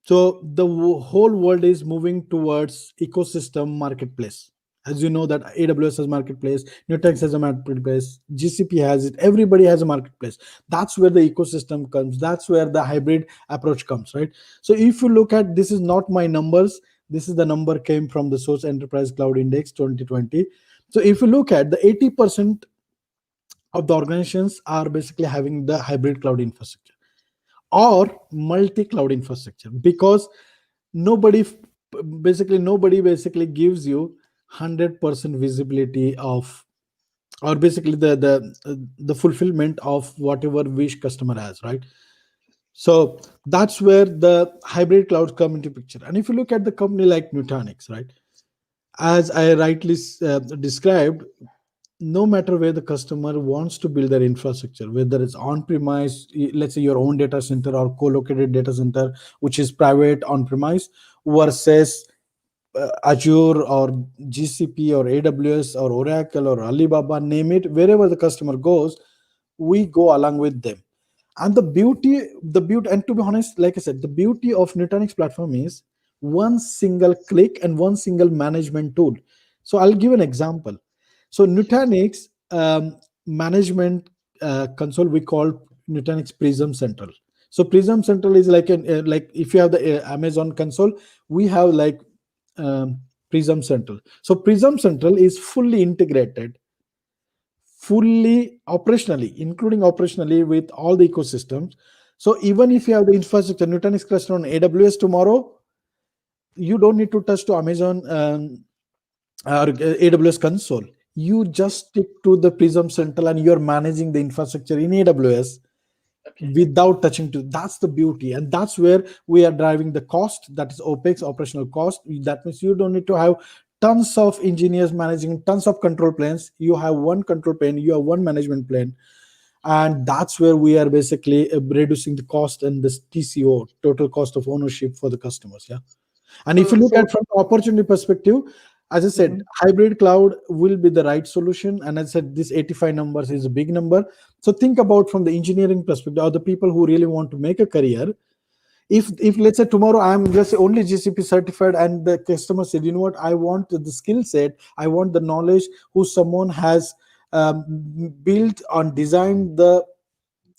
So the whole world is moving towards ecosystem marketplace. As you know that AWS has marketplace, Nutanix has a marketplace, GCP has it. Everybody has a marketplace. That's where the ecosystem comes. That's where the hybrid approach comes, right? So if you look at, this is not my numbers. This is the number came from the Source Enterprise Cloud Index 2020. So if you look at the 80% of the organizations are basically having the hybrid cloud infrastructure or multi-cloud infrastructure, because nobody nobody basically gives you 100% visibility of, or basically the fulfillment of whatever wish customer has, right? So that's where the hybrid clouds come into picture. And if you look at the company like Nutanix, right, as I rightly described, no matter where the customer wants to build their infrastructure, whether it's on premise, let's say your own data center or co-located data center, which is private on premise, versus Azure or GCP or AWS or Oracle or Alibaba, name it, wherever the customer goes, we go along with them. And the beauty, and to be honest, like I said, the beauty of Nutanix platform is one single click and one single management tool. So I'll give an example. So Nutanix management console, we call Nutanix Prism Central. So Prism Central is like like if you have the Amazon console, we have like Prism Central. So Prism Central is fully integrated, fully operationally, including operationally with all the ecosystems. So even if you have the infrastructure, Nutanix cluster on AWS tomorrow, you don't need to touch to Amazon or AWS console. You just stick to the Prism Central and you're managing the infrastructure in AWS Okay. without touching to. That's the beauty, and that's where we are driving the cost, that is OPEX, operational cost. That means you don't need to have tons of engineers managing tons of control planes. You have one control plane, you have one management plane, and that's where we are basically reducing the cost and the TCO, total cost of ownership, for the customers. Yeah. And if you So look so at from the opportunity perspective, as I said, mhm. hybrid cloud will be the right solution. And as I said, this 85 numbers is a big number. So think about from the engineering perspective, or the people who really want to make a career. If let's say tomorrow I'm just only GCP certified, and the customer said, you know what, I want the skill set, I want the knowledge, who someone has built and designed the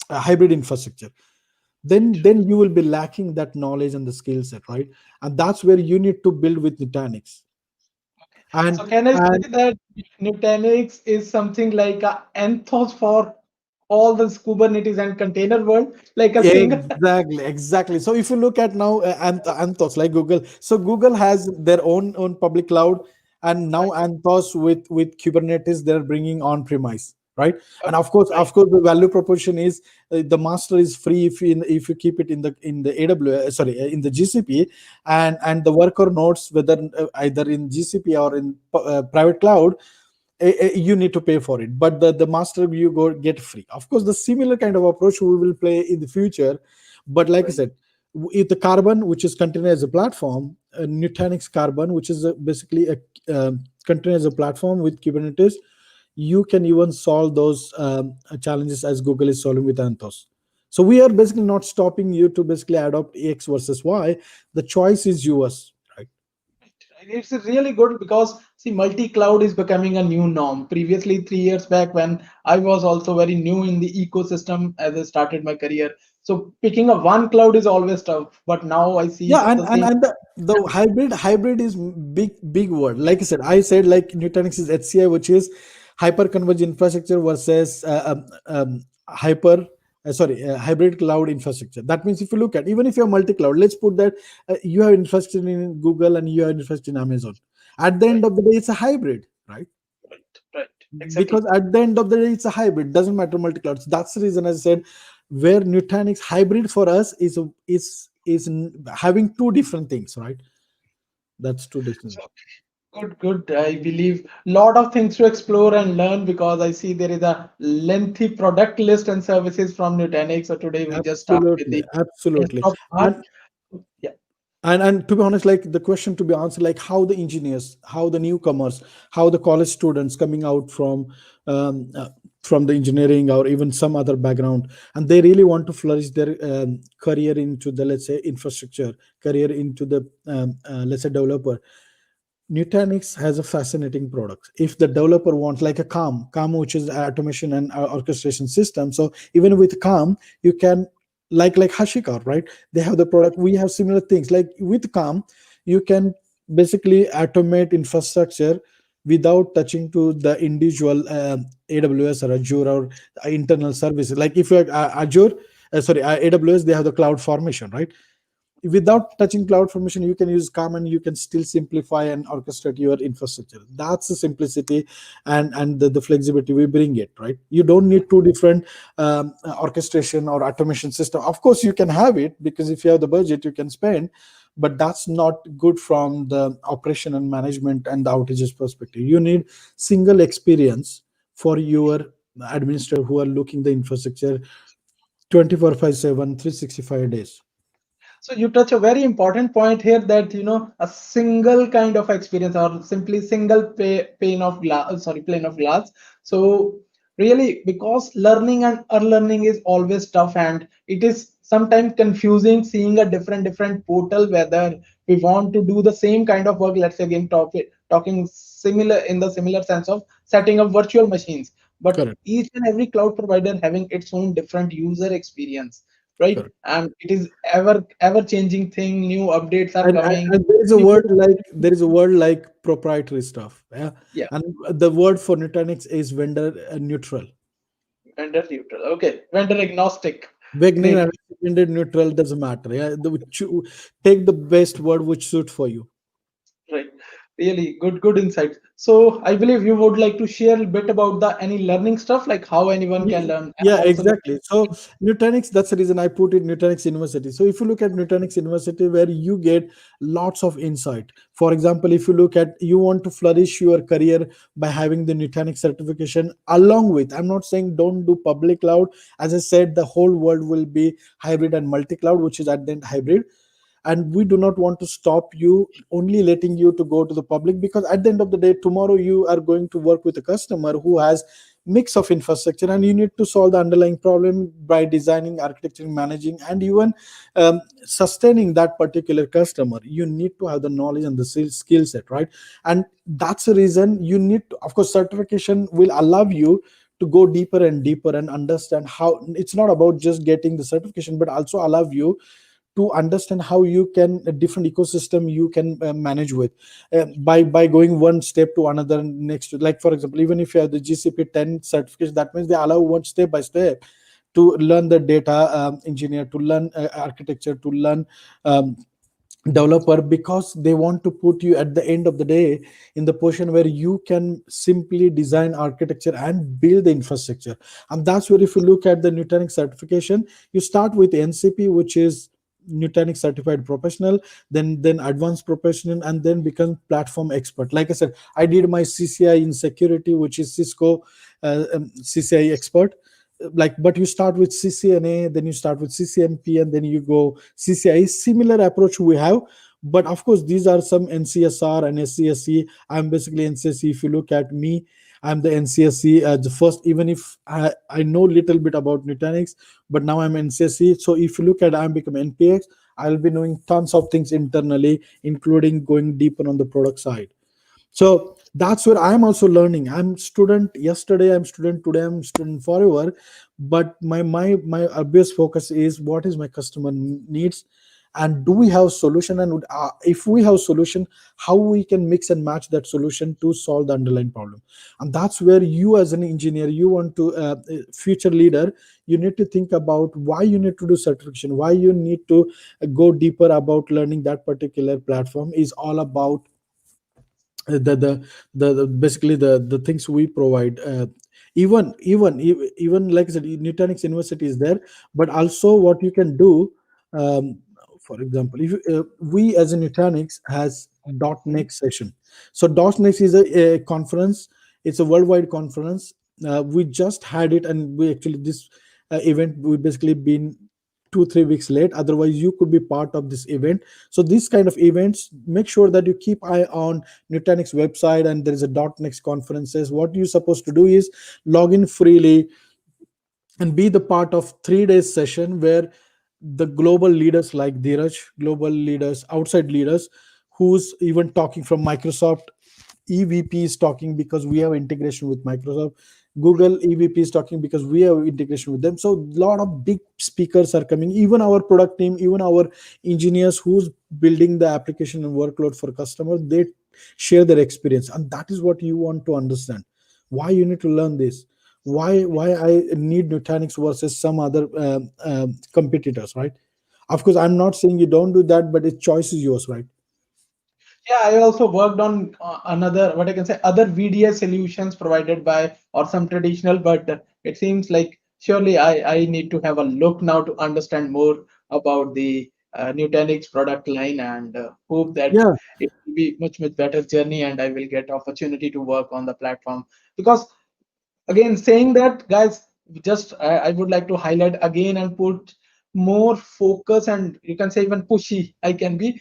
hybrid infrastructure, then you will be lacking that knowledge and the skill set, right? And that's where you need to build with Nutanix. So and can I and say that Nutanix is something like a anthos for all this Kubernetes and container world, like a single? exactly. So if you look at now Anthos, like Google, so Google has their own public cloud, and now Okay. Anthos with Kubernetes, they're bringing on premise, right? And Okay. of Right. course, the value proposition is the master is free if you keep it in the AWS, sorry, in the GCP, and the worker nodes, whether either in GCP or in private cloud, you need to pay for it, but the master you go get free. Of course, the similar kind of approach we will play in the future. But like I Right. said, with the Carbon, which is container as a platform, Nutanix Carbon, which is basically a container as a platform with Kubernetes, you can even solve those challenges as Google is solving with Anthos. So we are basically not stopping you to basically adopt X versus Y. The choice is yours, right? It's really good because see, multi-cloud is becoming a new norm. Previously, 3 years back, when I was also very new in the ecosystem as I started my career, so picking a one cloud is always tough. But now I see Yeah, and the and, same. and the hybrid is big word. Like I said like Nutanix is HCI, which is hyper converged infrastructure versus hyper sorry hybrid cloud infrastructure. That means if you look at, even if you're multi-cloud, let's put that you have invested in Google and you have invested in Amazon, at the Right, end of the day it's a hybrid, right? right, right. Because Exactly. at the end of the day it's a hybrid, doesn't matter multi-cloud. So that's the reason I said, where Nutanix hybrid for us is having two different things, right? That's two different. So good, good. I believe lot of things to explore and learn because I see there is a lengthy product list and services from Nutanix. So today we just start with Absolutely, the absolutely. intro part. And Yeah. And to be honest, like the question to be answered, like how the engineers, how the newcomers, how the college students coming out um, uh, from the engineering or even some other background, and they really want to flourish their career into the, let's say, infrastructure, career into the let's say developer. Nutanix has a fascinating product. If the developer wants like a Calm, which is automation and orchestration system, so even with Calm, you can like HashiCorp, right? They have the product. We have similar things. Like with Calm, you can basically automate infrastructure without touching to the individual AWS or Azure or internal services. Like if you're Azure, sorry, AWS, they have the cloud formation, right? Without touching cloud formation, you can use Calm and you can still simplify and orchestrate your infrastructure. That's the simplicity and the flexibility we bring it, right? You don't need two different orchestration or automation system. Of course you can have it, because if you have the budget you can spend, but that's not good from the operation and management and the outages perspective. You need single experience for your administrator who are looking the infrastructure 24/7, 365 days. So you touch a very important point here, that a single kind of experience, or simply single pane of glass, sorry, plane of glass. So really, because learning and unlearning is always tough, and it is sometimes confusing seeing a different portal, whether we want to do the same kind of work. Let's say again talking similar, in the similar sense of setting up virtual machines, but Correct. each and every cloud provider having its own different user experience, right? Correct. And it is ever changing thing. New updates are coming. And there is a New word like, there is a word like proprietary stuff. Yeah. Yeah, And the word for Nutanix is vendor neutral. vendor neutral. Okay, vendor agnostic. Vendor Great. and vendor neutral doesn't matter. Yeah. Take the best word which suit for you. Right. Really good insights. So I believe you would like to share a bit about the any learning stuff, like how anyone can learn, and Yeah, also exactly. So Nutanix, that's the reason I put it Nutanix University. So if you look at Nutanix University, where you get lots of insight. For example, if you look at, you want to flourish your career by having the Nutanix certification, along with, I'm not saying don't do public cloud. As I said, the whole world will be hybrid and multi-cloud, which is at the end hybrid. And we do not want to stop you only letting you to go to the public, because at the end of the day, tomorrow you are going to work with a customer who has mix of infrastructure, and you need to solve the underlying problem by designing, architecture, managing, and even sustaining that particular customer. You need to have the knowledge and the skill set, right? And that's the reason you need to, of course, certification will allow you to go deeper and deeper and understand how it's not about just getting the certification, but also allow you to understand how you can, a different ecosystem you can manage with, by going one step to another next. Like for example, even if you have the GCP 10 certification, that means they allow one step by step to learn the data engineer, to learn architecture, to learn um, developer, because they want to put you at the end of the day in the position where you can simply design architecture and build the infrastructure. And that's where, if you look at the Nutanix certification, you start with NCP, which is Nutanix certified professional, then advanced professional, and then become platform expert. Like I said, I did my CCI in security, which is Cisco CCI expert. Like, but you start with CCNA, then you start with CCNP, and then you go CCI. Similar approach we have, but of course these are some NCSR and SCSC. I'm basically NCSC. If you look at me, I'm the NCSC, the first, even if I know little bit about Nutanix, but now I'm NCSC. So if you look at, I'm become NPX, I'll be knowing tons of things internally, including going deeper on the product side. So that's where I'm also learning. I'm student yesterday, I'm student today, I'm student forever. But my obvious focus is, what is my customer needs, and do we have solution, and if we have solution, how we can mix and match that solution to solve the underlying problem. And that's where you, as an engineer, you want to future leader, you need to think about why you need to do certification, why you need to go deeper about learning that particular platform. Is all about basically the things we provide. Even like I said, Nutanix University is there, but also what you can do, um, for example, if we as a Nutanix has .next session. So .next is a conference. It's a worldwide conference. We just had it, and we actually, this event, we basically been 2 3 weeks late, otherwise you could be part of this event. So these kind of events, make sure that you keep eye on Nutanix website, and there is a .next conferences. What you're supposed to do is log in freely and be the part of 3 days session where the global leaders like Dheeraj, global leaders, outside leaders, who's even talking from Microsoft. EVP is talking because we have integration with Microsoft. Google EVP is talking because we have integration with them. So a lot of big speakers are coming. Even our product team, even our engineers who's building the application and workload for customers, they share their experience, and that is what you want to understand. Why you need to learn this? Why I need Nutanix versus some other competitors, right? Of course, I'm not saying you don't do that, but the choice is yours, right? Yeah, I also worked on another, what I can say, other VDS solutions provided by or some traditional, but it seems like surely I need to have a look now to understand more about the Nutanix product line, and hope that Yeah, it will be much better journey and I will get opportunity to work on the platform. Because again, saying that, guys, just I would like to highlight again and put more focus, and you can say even pushy I can be.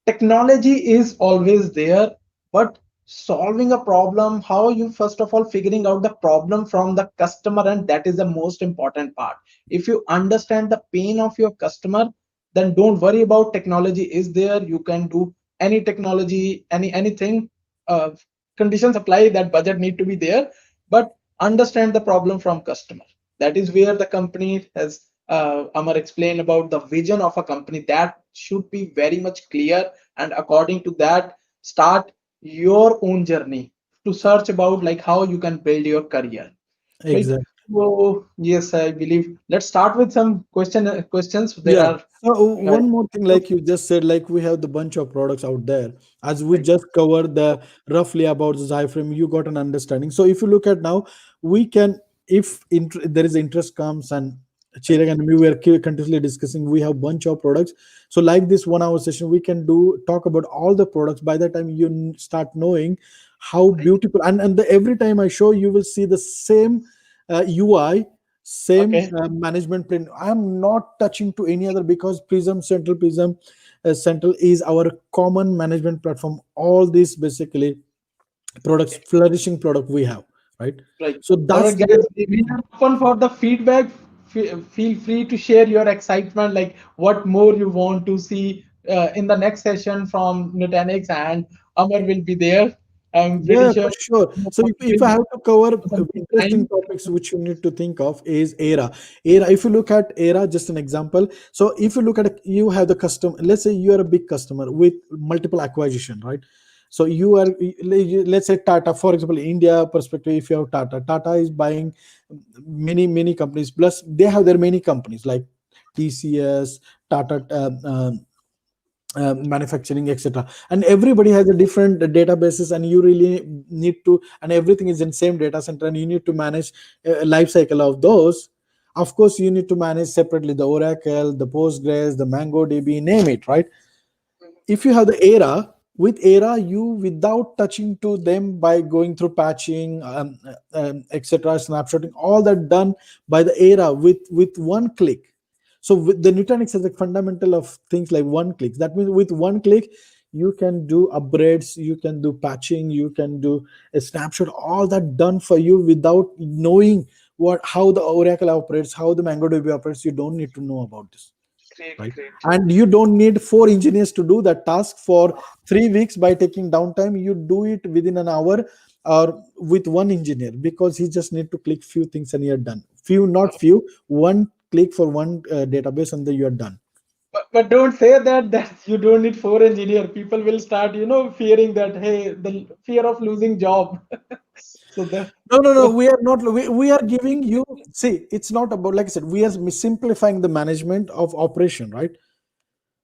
Technology is always there, but solving a problem, how you first of all figuring out the problem from the customer, and that is the most important part. If you understand the pain of your customer, then don't worry about technology is there. You can do any technology, anything. uh, Conditions apply, that budget need to be there, but understand the problem from customer. That is where the company has, Amar explained about the vision of a company, that should be very much clear, and according to that, start your own journey to search about like how you can build your career, right? exactly. So yes, I believe let's start with some questions. There Yeah. are So uh, one more thing, like you just said, like we have the bunch of products out there. As we right. just covered the roughly about the Xi, you got an understanding. So if you look at now, we can, if there is interest comes, and Right. Chirag and we were continuously discussing, we have bunch of products. So like this 1 hour session, we can do talk about all the products. By the time you start knowing how Right. beautiful, and every time I show, you will see the same UI, same Okay. management plane. I am not touching to any other, because Prism Central is our common management platform. All these basically products, Okay. flourishing product we have, right? Right. So All that's right, where, guys, we are open for the feedback. Feel free to share your excitement, like what more you want to see in the next session from Nutanix, and Amar will be there. I'm pretty yeah, sure for sure. you So if I will have to cover some interesting time. topics which you need to think of is era. If you look at era, just an example. So if you look at you have the custom, let's say you are a big customer with multiple acquisition, right? So you are, let's say Tata, for example, India perspective. If you have Tata is buying many companies, plus they have their many companies like TCS, Tata, manufacturing, etc. And everybody has a different databases, and you really need to, and everything is in same data center, and you need to manage life cycle of those. Of course, you need to manage separately the Oracle, the Postgres, the MongoDB, name it, right? If you have the era, with era, you, without touching to them, by going through patching, etc., snapshotting, all that done by the era with one click. So with the Nutanix has a fundamental of things like one click. That means with one click, you can do upgrades, you can do patching, you can do a snapshot, all that done for you without knowing what how the Oracle operates, how the MongoDB operates. You don't need to know about this, Great, right? great. And you don't need 4 engineers to do that task for 3 weeks. By taking downtime, you do it within an hour, or with one engineer, because he just need to click few things and you're done. Few, not few, one click for one database, and then you're done. But don't say that you don't need four engineer. People will start, fearing that, hey, the fear of losing job. So that No, no, no. so We are not. We are giving you. See, it's not about, like I said, we are simplifying the management of operation, right?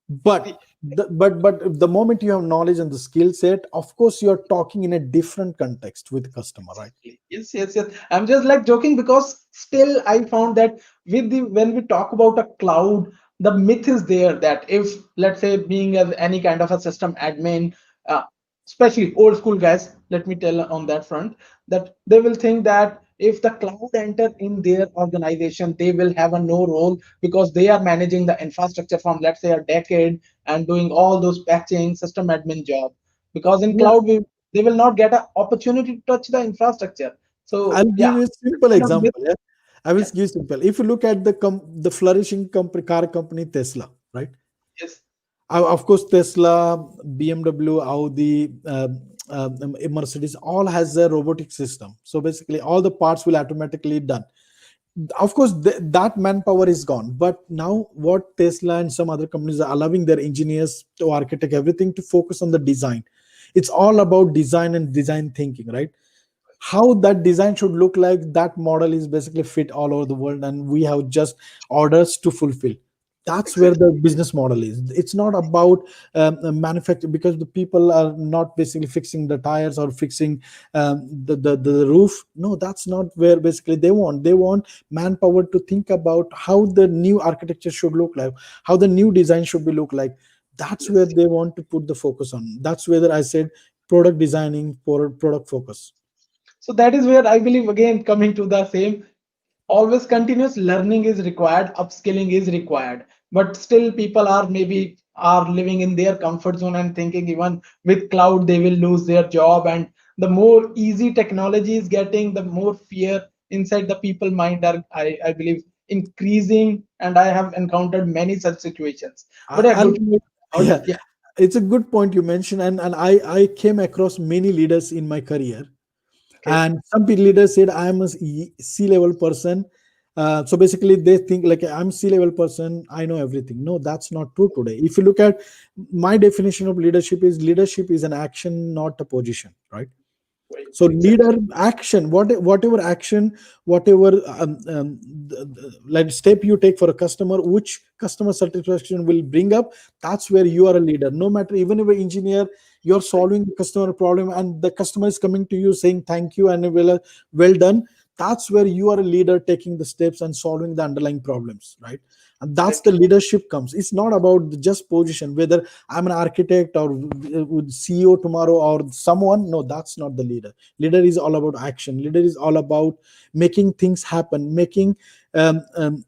see, But the moment you have knowledge and the skill set, of course, you are talking in a different context with customer, right? exactly. Yes. I'm just like joking because still I found that with the when we talk about a cloud, the myth is there that if, let's say, being as any kind of a system admin, uh, especially old school guys, let me tell on that front, that they will think that if the cloud enter in their organization, they will have a no role because they are managing the infrastructure from, let's say, a decade and doing all those patching system admin job. Because in Yeah, cloud, they will not get an opportunity to touch the infrastructure. So I'll give yeah, you a simple kind of myth. example. Yeah, I will Yeah, give simple. If you look at the flourishing car company Tesla, right? yes, Of course, Tesla, BMW, Audi, Mercedes, all has a robotic system. So basically, all the parts will automatically done. Of course, that manpower is gone. But now, what Tesla and some other companies are allowing their engineers to architect everything to focus on the design. It's all about design and design thinking, right? How that design should look like, that model is basically fit all over the world, and we have just orders to fulfill. That's where exactly. the business model is. It's not about manufacture, because the people are not basically fixing the tires or fixing the roof. No, that's not where basically they want manpower to think about how the new architecture should look like, how the new design should be look like. That's where Yes. they want to put the focus on. That's where I said product designing for product focus. So that is where I believe, again, coming to the same, always continuous learning is required, upskilling is required, but still people are maybe are living in their comfort zone and thinking even with cloud they will lose their job. And the more easy technology is getting, the more fear inside the people mind are, I believe, increasing. And I have encountered many such situations. But yeah, I'll good to know about. Yeah, Yeah. it's a good point you mentioned, and I came across many leaders in my career, Okay. and some leaders said I am a C-level person. So basically, they think like I'm C-level person, I know everything. No, that's not true today. If you look at my definition of leadership is an action, not a position, right? Right. So leader Exactly. action, whatever action, whatever like step you take for a customer, which customer satisfaction will bring up, that's where you are a leader. No matter, even if an engineer, you're Right. solving the customer problem and the customer is coming to you saying thank you and well done, that's where you are a leader taking the steps and solving the underlying problems, right? And that's the Exactly. leadership comes. It's not about the just position, whether I'm an architect or with CEO tomorrow or someone. No, that's not the leader. Leader is all about action. Leader is all about making things happen, making um, um,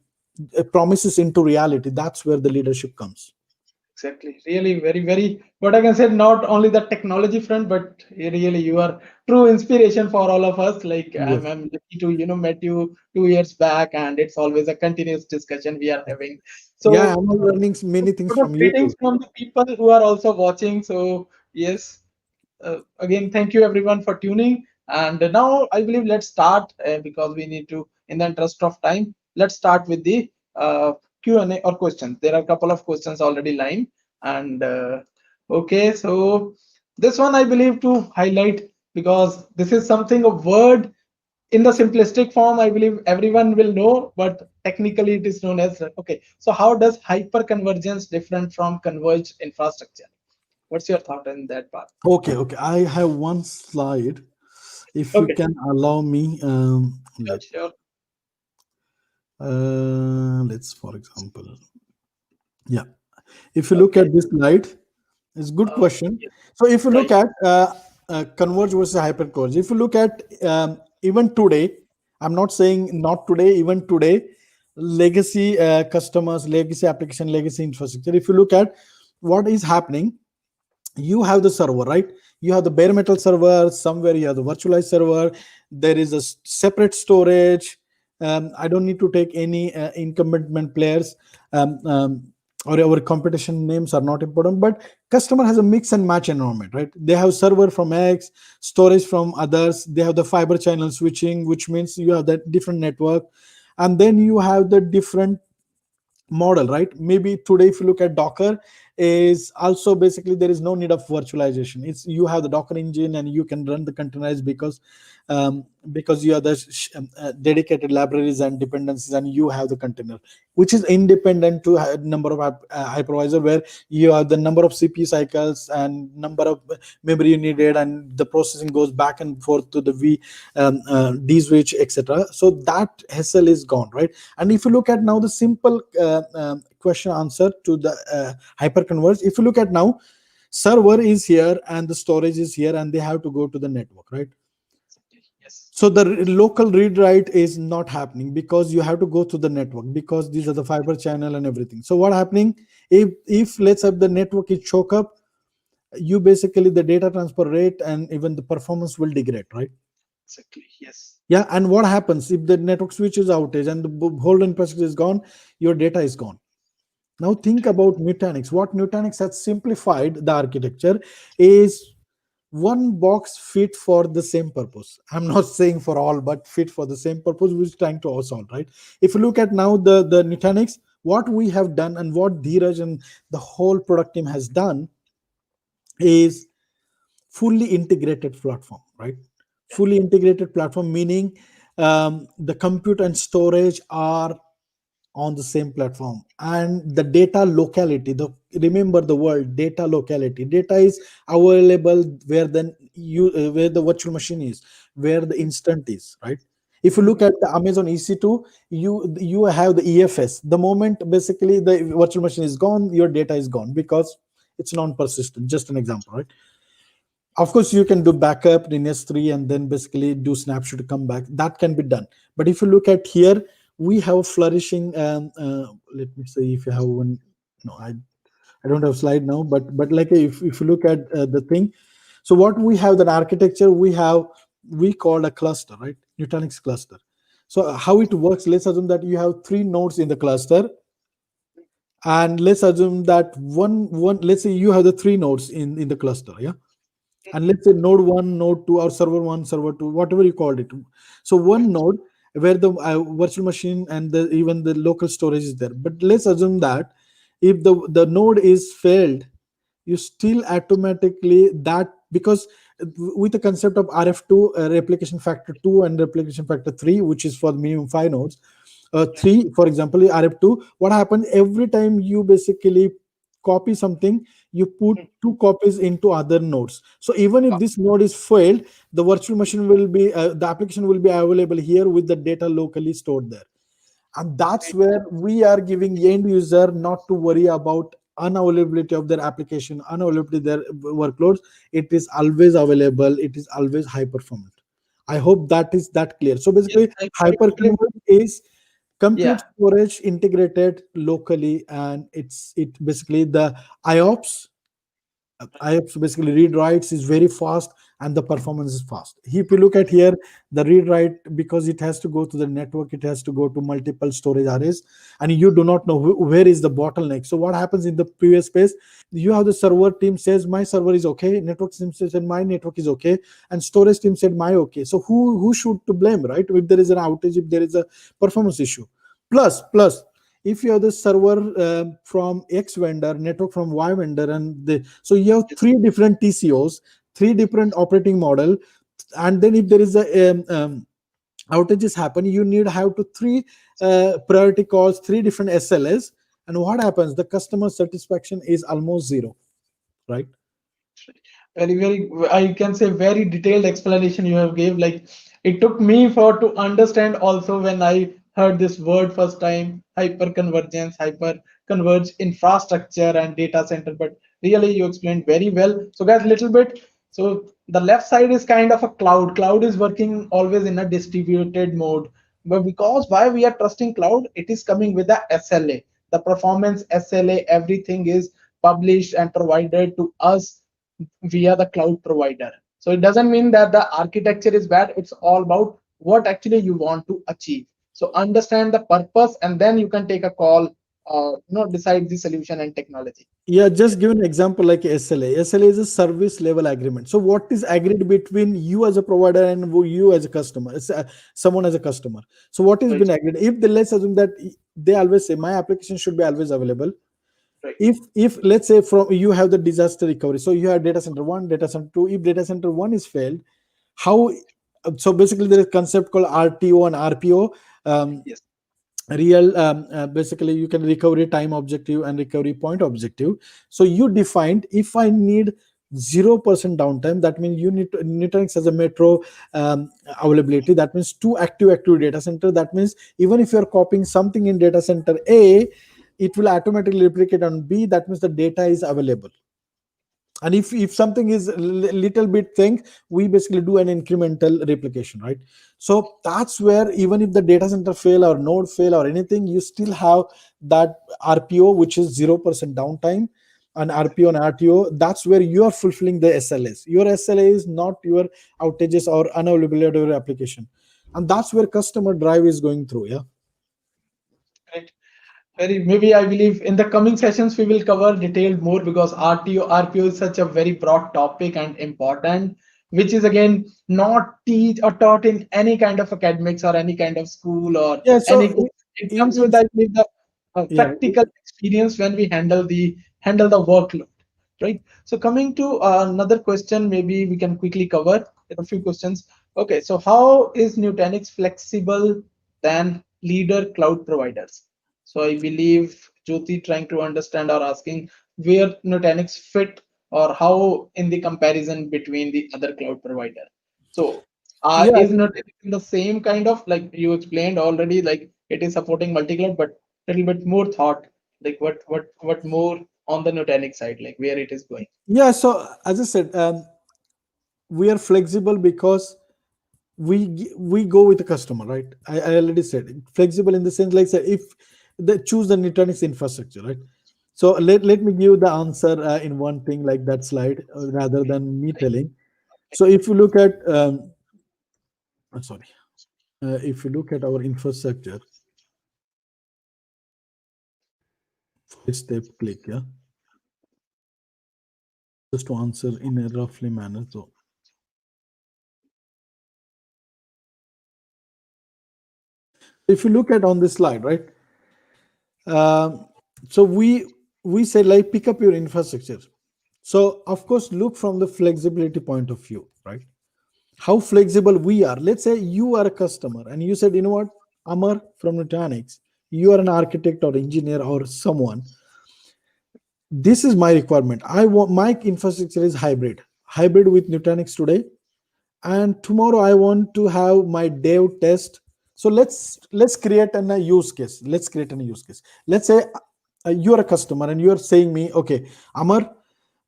promises into reality. That's where the leadership comes. Exactly. Really, very, very. What I can say, not only the technology front, but really, you are true inspiration for all of us. Like Yes. I'm lucky to met you 2 years back, and it's always a continuous discussion we are having. Yeah, So, I'm learning many things sort of from you greetings too. from the people who are also watching. So yes, again, thank you everyone for tuning. And now I believe let's start because we need to, in the interest of time, let's start with the Q&A or questions. There are a couple of questions already lined. And okay, so this one I believe to highlight because this is something a word in the simplistic form, I believe everyone will know, but technically it is known as okay. So how does hyperconvergence different from converged infrastructure? What's your thought on that part? Okay. I have one slide. If you Okay. can allow me, Sure, sure. let's, for example, yeah. If you look Okay. at this slide, it's a good question. Yes, So if you look right. at converge versus hyperconverge, if you look at even today, I'm not saying not today, even today, legacy customers, legacy application, legacy infrastructure. If you look at what is happening, you have the server, right? You have the bare metal server, somewhere you have the virtualized server, there is a separate storage. I don't need to take any incumbent players, um, um, or our competition names are not important, but customer has a mix and match environment, right? They have server from X, storage from others, they have the fiber channel switching, which means you have that different network, and then you have the different model, right? Maybe today if you look at Docker, is also basically there is no need of virtualization. It's you have the Docker engine and you can run the containerized because you have the dedicated libraries and dependencies, and you have the container which is independent to number of hypervisor, where you have the number of CPU cycles and number of memory you needed, and the processing goes back and forth to the D switch, etc. So that hassle is gone, right? And if you look at now the simple question answer to the hyperconverge, if you look at now, server is here and the storage is here, and they have to go to the network, right? Yes. So the local read write is not happening because you have to go through the network, because these are the fiber channel and everything. So what happening, if let's say the network is choke up, you basically the data transfer rate and even the performance will degrade, right? Exactly. Yes. Yeah. And what happens if the network switch is outage and the whole infrastructure is gone, your data is gone. Now think about Nutanix. What Nutanix has simplified the architecture is one box fit for the same purpose. I'm not saying for all, but fit for the same purpose which is trying to solve, right? If you look at now the Nutanix, what we have done and what Dheeraj and the whole product team has done is fully integrated platform, right? Yeah. Fully integrated platform meaning the compute and storage are on the same platform, and the data locality, the remember the word data locality, data is available where then you where the virtual machine is, where the instant is, right? If you look Mhm. at the Amazon EC2, you have the EFS. The moment basically the virtual machine is gone, your data is gone because it's non-persistent. Just an example, right? Of course you can do backup in S3 and then basically do snapshot to come back, that can be done. But if you look at here, we have flourishing let me see if you have one. No, I don't have slide now, but like if you look at the thing, so what we have, that architecture we call a cluster, right? Nutanix cluster. So how it works, let's assume that you have three nodes in the cluster, and let's assume that one let's say you have the three nodes in the cluster, yeah. And let's say node 1, node 2, or server 1, server 2, whatever you called it. So one Right. node where the virtual machine and even the local storage is there. But let's assume that if the node is failed, you still automatically that, because with the concept of RF2, replication factor 2 and replication factor 3, which is for the minimum 5 nodes, 3 for example RF2, what happened every time you basically copy something, you put Mhm. two copies into other nodes. So even if Wow. this node is failed, the virtual machine will be the application will be available here with the data locally stored there. And that's Great. where we are giving end user not to worry about unavailability of their application, unavailability of their workloads. It is always available, it is always high performant. I hope that is that clear. So Yes, basically I hyper totally. converge is compute Yeah. storage integrated locally, and it basically the IOPS. IOPS basically read writes is very fast, and the performance is fast. If you look at here, the read write, because it has to go to the network, it has to go to multiple storage arrays, and you do not know where is the bottleneck. So what happens in the previous space? You have the server team says my server is okay, network team says my network is okay, and storage team said my okay. So who should to blame, right? If there is an outage, if there is a performance issue. Plus if you have the server from X vendor, network from Y vendor, and so you have Yes. three different TCOs, three different operating model, and then if there is a outages happen, you need have to three priority calls, three different SLAs, and what happens? The customer satisfaction is almost zero, right? Very, very, I can say very detailed explanation you have gave. Like it took me for to understand also when I heard this word first time, hyper convergence, hyper converge infrastructure and data center. But really you explained very well. So guys, little bit. So the left side is kind of a cloud. Cloud is working always in a distributed mode. But because why we are trusting cloud, it is coming with the SLA. The performance SLA, everything is published and provided to us via the cloud provider. So it doesn't mean that the architecture is bad. It's all about what actually you want to achieve. So understand the purpose, and then you can take a call. Decide the solution and technology. Yeah, Yes. just give an example like SLA. SLA is a service level agreement. So what is agreed between you as a provider and you as a customer, someone as a customer? So what has Right. been agreed? If the let's assume that they always say my application should be always available. Right. If let's say from you have the disaster recovery, so you have data center one, data center two. If data center one is failed, how? So basically, there is a concept called RTO and RPO. Um, Yes. real basically you can recovery time objective and recovery point objective. So you defined if I need 0% downtime, that means you need to Nutanix as a metro availability, that means two active data center. That means even if you're copying something in data center A, it will automatically replicate on B. That means the data is available. And if something is little bit thing, we basically do an incremental replication, right? So that's where even if the data center fail or node fail or anything, you still have that RPO, which is 0% downtime, and RPO and RTO. That's where you are fulfilling the SLAs. Your SLA is not your outages or unavailability of your application, and that's where customer drive is going through. Yeah. Right. Very maybe I believe in the coming sessions we will cover detailed more because RPO is such a very broad topic and important, which is again not teach or taught in any kind of academics or any kind of school or Yeah. So any. It comes with, it's I believe, the yeah. practical experience when we handle the workload, right? So coming to another question, maybe we can quickly cover a few questions. Okay, so how is Nutanix flexible than leader cloud providers? So I believe Jyoti trying to understand or asking where Nutanix fit or how in the comparison between the other cloud provider. So Yeah. is Nutanix in the same kind of like you explained already, like it is supporting multi-cloud, but a little bit more thought, like what more on the Nutanix side, like where it is going. Yeah. So as I said, we are flexible because we go with the customer, right? I already said flexible in the sense, like say, if they choose the Nutanix infrastructure, right? So let me give the answer in one thing, like that slide, rather than me telling. So if you look at sorry, if you look at our infrastructure, step click, yeah, just to answer in a roughly manner. So if you look at on this slide, right? Um, so we say, like, pick up your infrastructure. So of course, look from the flexibility point of view, right? How flexible we are. Let's say you are a customer and you said, you know what, Amar from Nutanix, you are an architect or engineer or someone. This is my requirement. I want my infrastructure is hybrid with Nutanix today, and tomorrow I want to have my dev test. So let's create a use case. Let's create a use case. Let's say you are a customer and you are saying me, okay, Amar,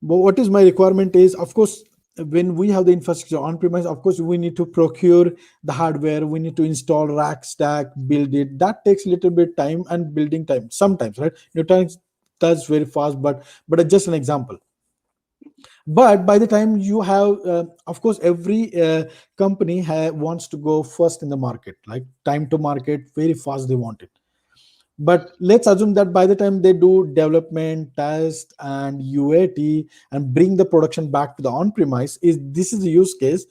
what is my requirement is, of course, when we have the infrastructure on premise, of course we need to procure the hardware, we need to install rack stack, build it. That takes a little bit time and building time sometimes, right? Nutanix does very fast, but just an example. But by the time you have of course every company wants to go first in the market, like time to market very fast, they want it. But let's assume that by the time they do development, test, and UAT, and bring the production back to the on-premise, is this is the use case.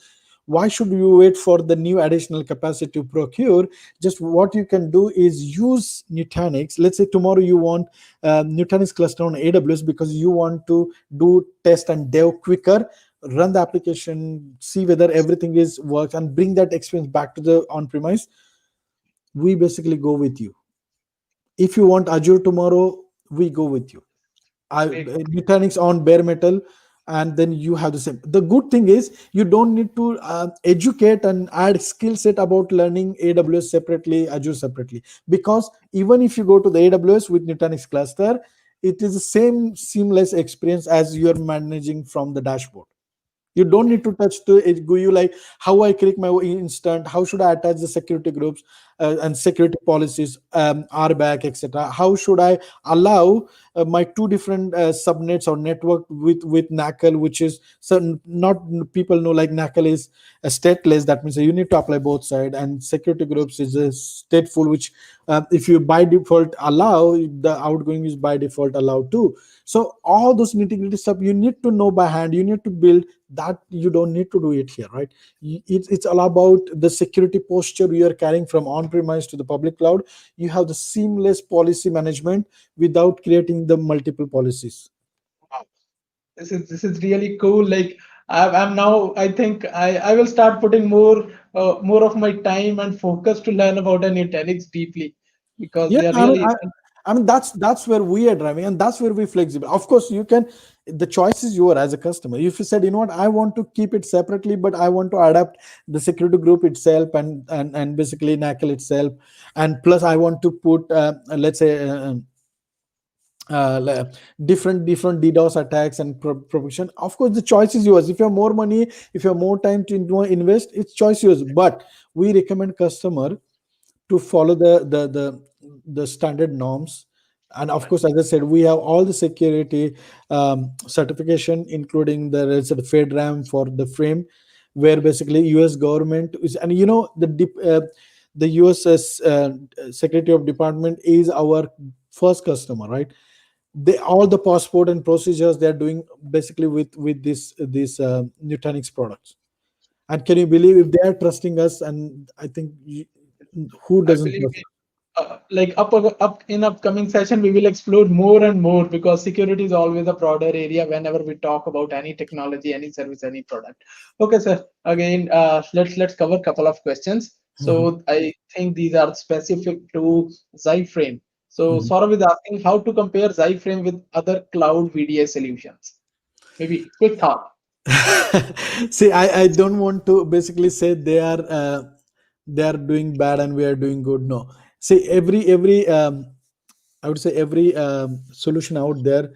Why should you wait for the new additional capacity to procure? Just what you can do is use Nutanix. Let's say tomorrow you want Nutanix cluster on AWS because you want to do test and dev quicker, run the application, see whether everything is works, and bring that experience back to the on-premise. We basically go with you. If you want Azure tomorrow, we go with you. Great. Nutanix on bare metal, and then you have the same. The good thing is you don't need to educate and add skill set about learning AWS separately, Azure separately, because even if you go to the AWS with Nutanix cluster, it is the same seamless experience as you're managing from the dashboard. You don't need to touch the GUI, like how I create my instant, how should I attach the security groups and security policies, RBAC, etc. How should I allow my two different subnets or network with NACL, which is, so not people know, like NACL is a stateless. That means you need to apply both sides, and security groups is a stateful, which if you by default allow, the outgoing is by default allowed too. So all those nitty gritty stuff you need to know by hand, you need to build that. You don't need to do it here, right? It's all about the security posture you are carrying from on-premise to the public cloud. You have the seamless policy management without creating the multiple policies. Wow. This is really cool. Like I'm now, I think I will start putting more of my time and focus to learn about a Nutanix deeply because Yeah, they are I mean, really I mean that's where we are driving, and that's where we flexible. Of course, you can. The choice is yours as a customer. If you said, you know what, I want to keep it separately, but I want to adapt the security group itself and basically NACL itself, and plus I want to put let's say different DDoS attacks and propagation. Of course, the choice is yours. If you have more money, if you have more time to invest, it's choice yours. But we recommend customer to follow the standard norms. And of Right. course, as I said, we have all the security certification, including the FedRAM for the frame, where basically US government is, and the US Secretary of Department is our first customer, right? They all the passport and procedures they are doing basically with this Nutanix products. And can you believe if they are trusting us? And I think who I doesn't believe trust? like up in upcoming session we will explore more and more, because security is always a broader area whenever we talk about any technology, any service, any product. Okay, sir. Again, let's cover a couple of questions. Mhm. So I think these are specific to Xi. So Mhm. Saurav is asking how to compare Xi with other cloud VDA solutions. Maybe quick thought. See, I don't want to basically say they are doing bad and we are doing good. No. See, every I would say every solution out there,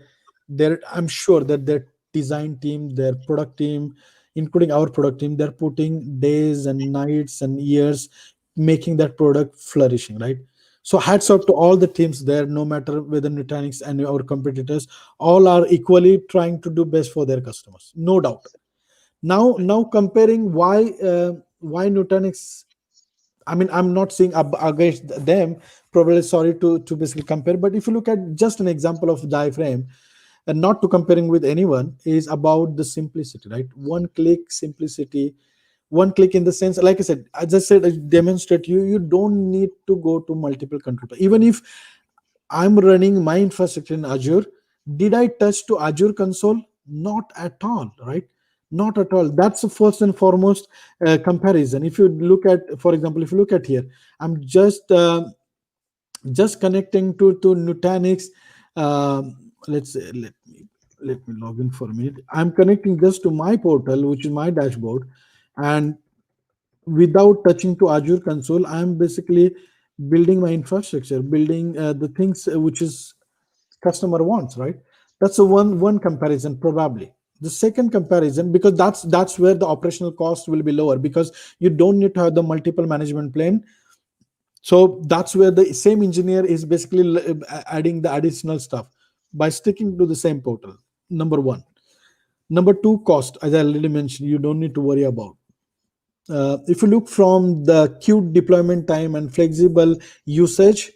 I'm sure that their design team, their product team, including our product team, they're putting days and nights and years making that product flourishing, right? So hats off to all the teams there, no matter whether Nutanix and our competitors, all are equally trying to do best for their customers, no doubt. Now comparing why Nutanix. I mean, I'm not saying against them. Probably sorry to basically compare, but if you look at just an example of diaphragm, and not to comparing with anyone, is about the simplicity, right? One click simplicity, one click in the sense, like I said, as I said, I demonstrate you don't need to go to multiple controller. Even if I'm running my infrastructure in Azure. Did I touch to Azure console? Not at all, right? Not at all. That's the first and foremost comparison. If you look at, for example, if you look at here, I'm just connecting to Nutanix. Let's say, let me log in for a minute. I'm connecting just to my portal, which is my dashboard, and without touching to Azure console, I'm basically building my infrastructure, building the things which is customer wants, right? That's a one comparison probably. The second comparison, because that's where the operational cost will be lower, because you don't need to have the multiple management plane. So that's where the same engineer is basically adding the additional stuff by sticking to the same portal. Number one. Number two, cost. As I already mentioned, you don't need to worry about. If you look from the queue deployment time and flexible usage,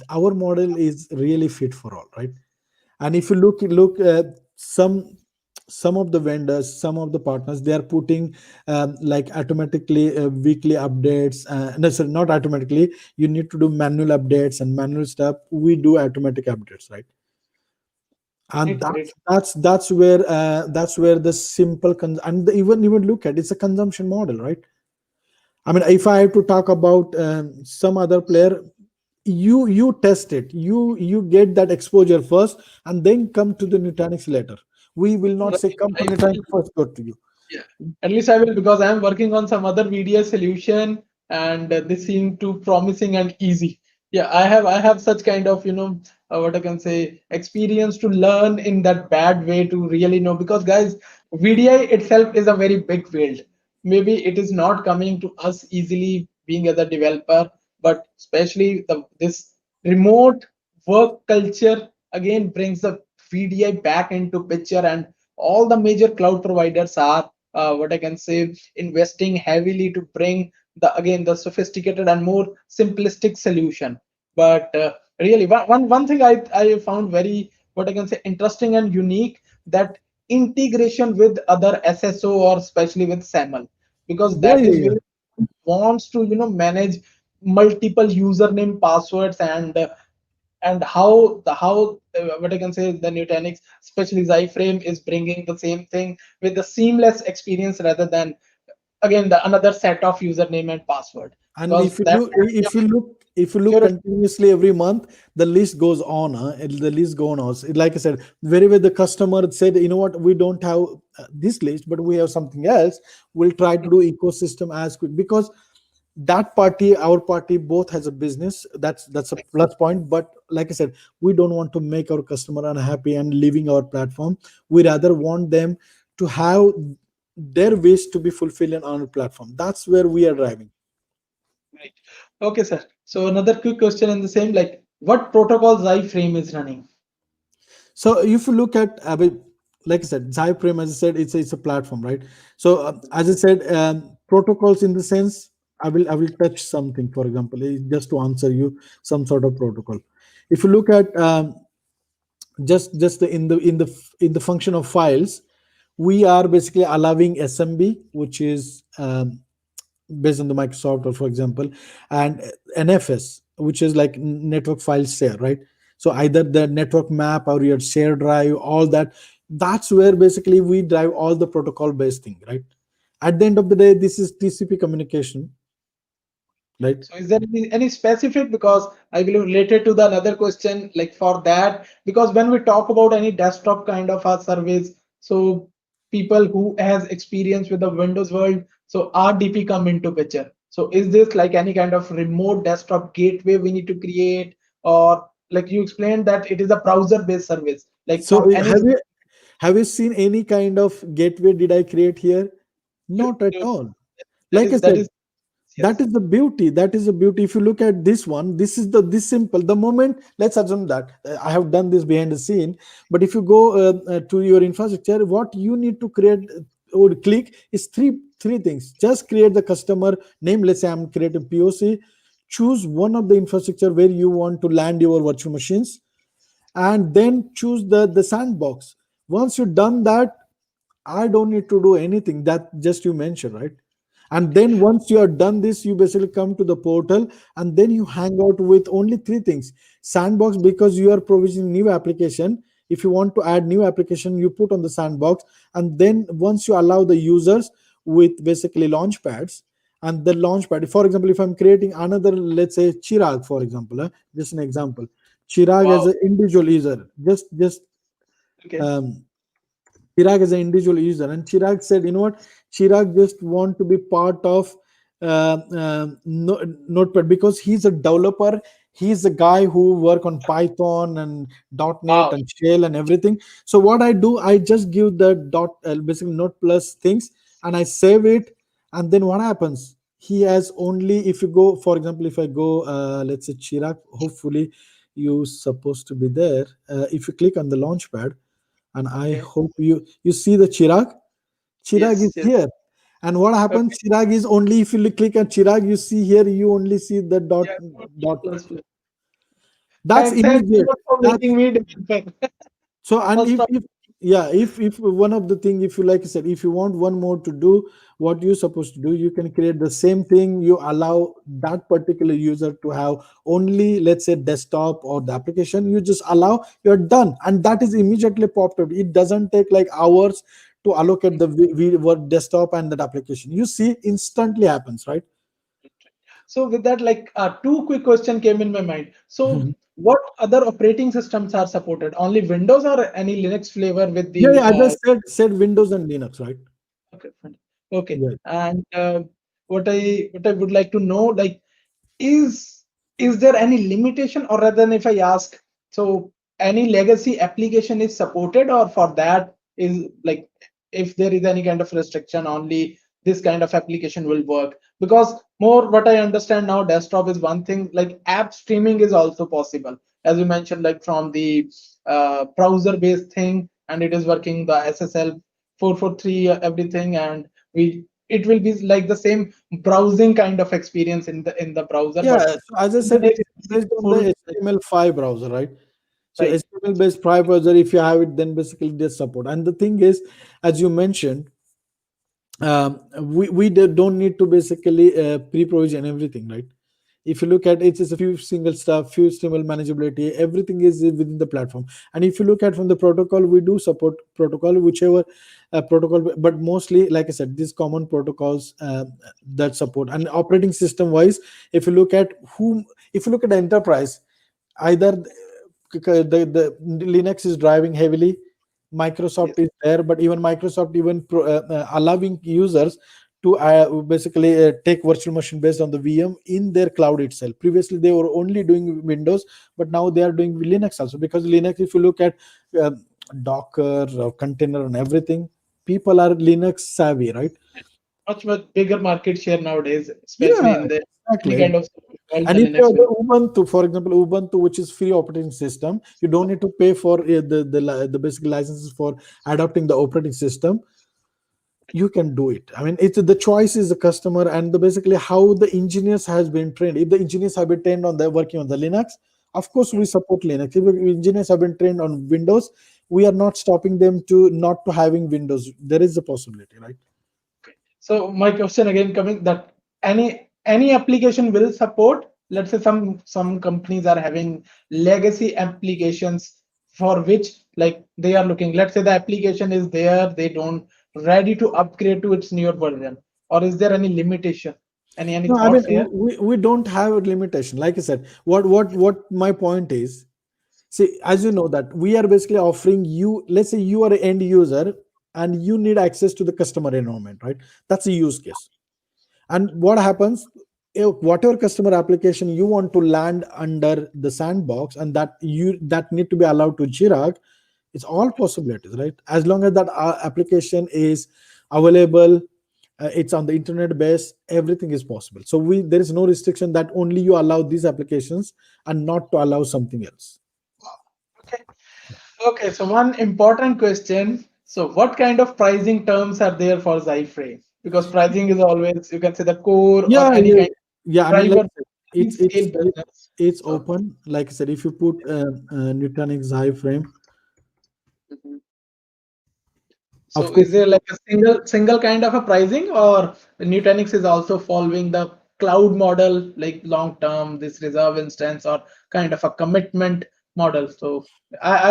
our model is really fit for all, right? And if you look some of the vendors, some of the partners, they are putting like automatically weekly updates. No, sorry, not automatically. You need to do manual updates and manual stuff. We do automatic updates, right? And Great, great. that's where the simple and even look at, it's a consumption model, right? I mean, if I have to talk about some other player, you test it, you get that exposure first, and then come to the Nutanix later. We will not say Right. come to I Nutanix will. first, go to you. Yeah, at least I will, because I'm working on some other VDS solution, and this seem too promising and easy. Yeah, I have such kind of what I can say experience to learn in that bad way to really know, because guys, VDI itself is a very big field. Maybe it is not coming to us easily being as a developer, but especially this remote work culture again brings the VDI back into picture, and all the major cloud providers are what I can say investing heavily to bring the sophisticated and more simplistic solution. But really, one thing I found very what I can say interesting and unique, that integration with other SSO or especially with SAML, because Yeah, that yeah, is yeah. where wants to manage multiple username passwords, and how what I can say the Nutanix, especially Xi is bringing the same thing with the seamless experience rather than again the another set of username and password, And because that if you look security. continuously every month, the list goes on. The list goes on. Like I said, wherever the customer said, you know what, we don't have this list, but we have something else. We'll try to do ecosystem as quick, because that party, our party, both has a business. That's a plus point. But like I said, we don't want to make our customer unhappy and leaving our platform. We rather want them to have their wish to be fulfilled on our platform. That's where we are driving. Right. Okay, sir. So another quick question in the same, like what protocols iframe is running? So if you look at, like I said, Zyprem, as I said, it's a platform, right? So as I said, protocols in the sense, I will touch something. For example, just to answer you, some sort of protocol. If you look at just in the function of files, we are basically allowing SMB, which is based on the Microsoft, or for example, and NFS, which is like network file share, right? So either the network map or your share drive, all that. That's where basically we drive all the protocol based thing, right? At the end of the day, this is TCP communication, right? So is there any specific, because I believe related to the another question, like for that, because when we talk about any desktop kind of a service, so people who has experience with the Windows world, so RDP come into picture. So is this like any kind of remote desktop gateway we need to create, or like you explained that it is a browser based service, like So from any have you seen any kind of gateway did I create here? Not at all. Like I that said, is that yes. is the beauty, that is the beauty. If you look at this one, this is this simple. The moment, let's assume that I have done this behind the scene, but if you go to your infrastructure, what you need to create or click is three things. Just create the customer name. Let's say I'm creating POC. Choose one of the infrastructure where you want to land your virtual machines, and then choose the sandbox. Once you've done that, I don't need to do anything. That just you mentioned, right? And then once you are done this, you basically come to the portal, and then you hang out with only three things. Sandbox, because you are provisioning new application. If you want to add new application, you put on the sandbox. And then once you allow the users with basically launch pads, and the launch pad, for example, if I'm creating another, let's say Chirag, for example, just an example, Chirag as Wow. an individual user, just Okay. um, Chirag is an individual user, and Chirag said, "You know what? Chirag just want to be part of Notepad because he's a developer. He's a guy who work on Python and .NET Wow. and Shell and everything. So what I do, I just give the basically Note Plus things, and I save it. And then what happens? He has only, if you go, for example, if I go, let's say Chirag, hopefully you supposed to be there. If you click on the launchpad, and I Okay. hope you see the Chirag. Chirag is Yes. Yes. here. And what happens? Okay. Chirag is only, if you click on Chirag, you see here, you only see the Yeah. dot. Plus, plus. That's Thanks so immediate. much for That's making me different. so. And First of if yeah, if one of the thing, if you, like I said, if you want one more to do what you're supposed to do, you can create the same thing. You allow that particular user to have only, let's say, desktop or the application. You just allow, you're done, and that is immediately popped up. It doesn't take like hours to allocate the desktop and that application. You see, instantly happens, right? so with that, like two quick question came in my mind. So what other operating systems are supported? Only Windows or any Linux flavor with Yeah, the yeah, I just said Windows and Linux, right? okay, fine. Okay. Yeah. And what I would like to know, like, is is there any limitation, or rather than if I ask, so any legacy application is supported, or for that is like if there is any kind of restriction, only this kind of application will work? Because more what I understand now, desktop is one thing, like app streaming is also possible, as you mentioned, like from the browser based thing, and it is working the SSL 443 everything, and we it will be like the same browsing kind of experience in the browser, Yeah, but so as I said, Kubernetes it's is based on full the HTML5 browser, right? So right. HTML based five browser, if you have it, then basically they support. And the thing is, as you mentioned, we don't need to basically pre-provision everything, right? If you look at it, it's just a few single stuff, few stable manageability, everything is within the platform. And if you look at from the protocol, we do support protocol, whichever protocol, but mostly, like I said, these common protocols that support. And operating system wise, if you look at if you look at the enterprise, either the Linux is driving heavily. Yes. Microsoft is there, but even Microsoft even allowing users to basically take virtual machine based on the VM in their cloud itself. Previously, they were only doing Windows, but now they are doing Linux also, because Linux, if you look at uh, Docker or container and everything, people are Linux savvy, right? Much bigger market share nowadays, especially Yeah, in the any exactly. kind of all And the if you Linux have will. the Ubuntu, for example, Ubuntu, which is free operating system, you don't need to pay for the basic licenses for adopting the operating system. You can do it. I mean, it's the choice is the customer, and the basically how the engineers has been trained. If the engineers have been trained on the working on the Linux, of course we support Linux. If the engineers have been trained on Windows, we are not stopping them to not to having Windows. There is a possibility, right? So my question again coming that any application will support. Let's say some companies are having legacy applications for which like they are looking. Let's say the application is there, they don't ready to upgrade to its newer version. Or is there any limitation? Any No, I mean thoughts here? we don't have a limitation. Like I said, what my point is. See, as you know that we are basically offering you. Let's say you are an end user and you need access to the customer environment, right? That's a use case. And what happens if whatever customer application you want to land under the sandbox, and that need to be allowed to Chirag, it's all possibilities, right? As long as that application is available, it's on the internet base, everything is possible. So we there is no restriction that only you allow these applications and not to allow something else. Okay. Okay, so one important question. So what kind of pricing terms are there for Xi? Because pricing is always, you can say the core or Yeah, any yeah, kind yeah. of I mean, like driver, any it's scale business. it's So open. Like I said, if you put Nutanix Xi Frame, mhm. of So course. is there like a single kind of a pricing, or Nutanix is also following the cloud model, like long term, this reserve instance, or kind of a commitment model? So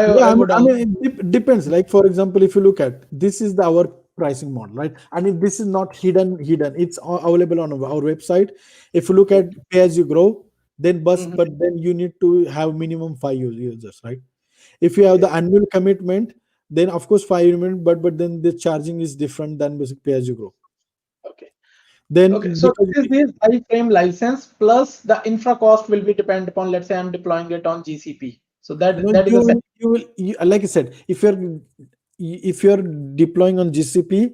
Yeah, I would I also. mean, it depends. Like for example, if you look at this is our pricing model, right? And this is not hidden. It's available on our website. If you look at pay as you grow, then Mhm. but then you need to have minimum five users, right? If you have the Okay. annual commitment, then of course 5 minutes, but then the charging is different than basic pay as you grow. Okay. Okay, Then so because this is the iframe license plus the infra cost will be depend upon, let's say I'm deploying it on GCP. So no, that is a you will like I said, if you're deploying on GCP,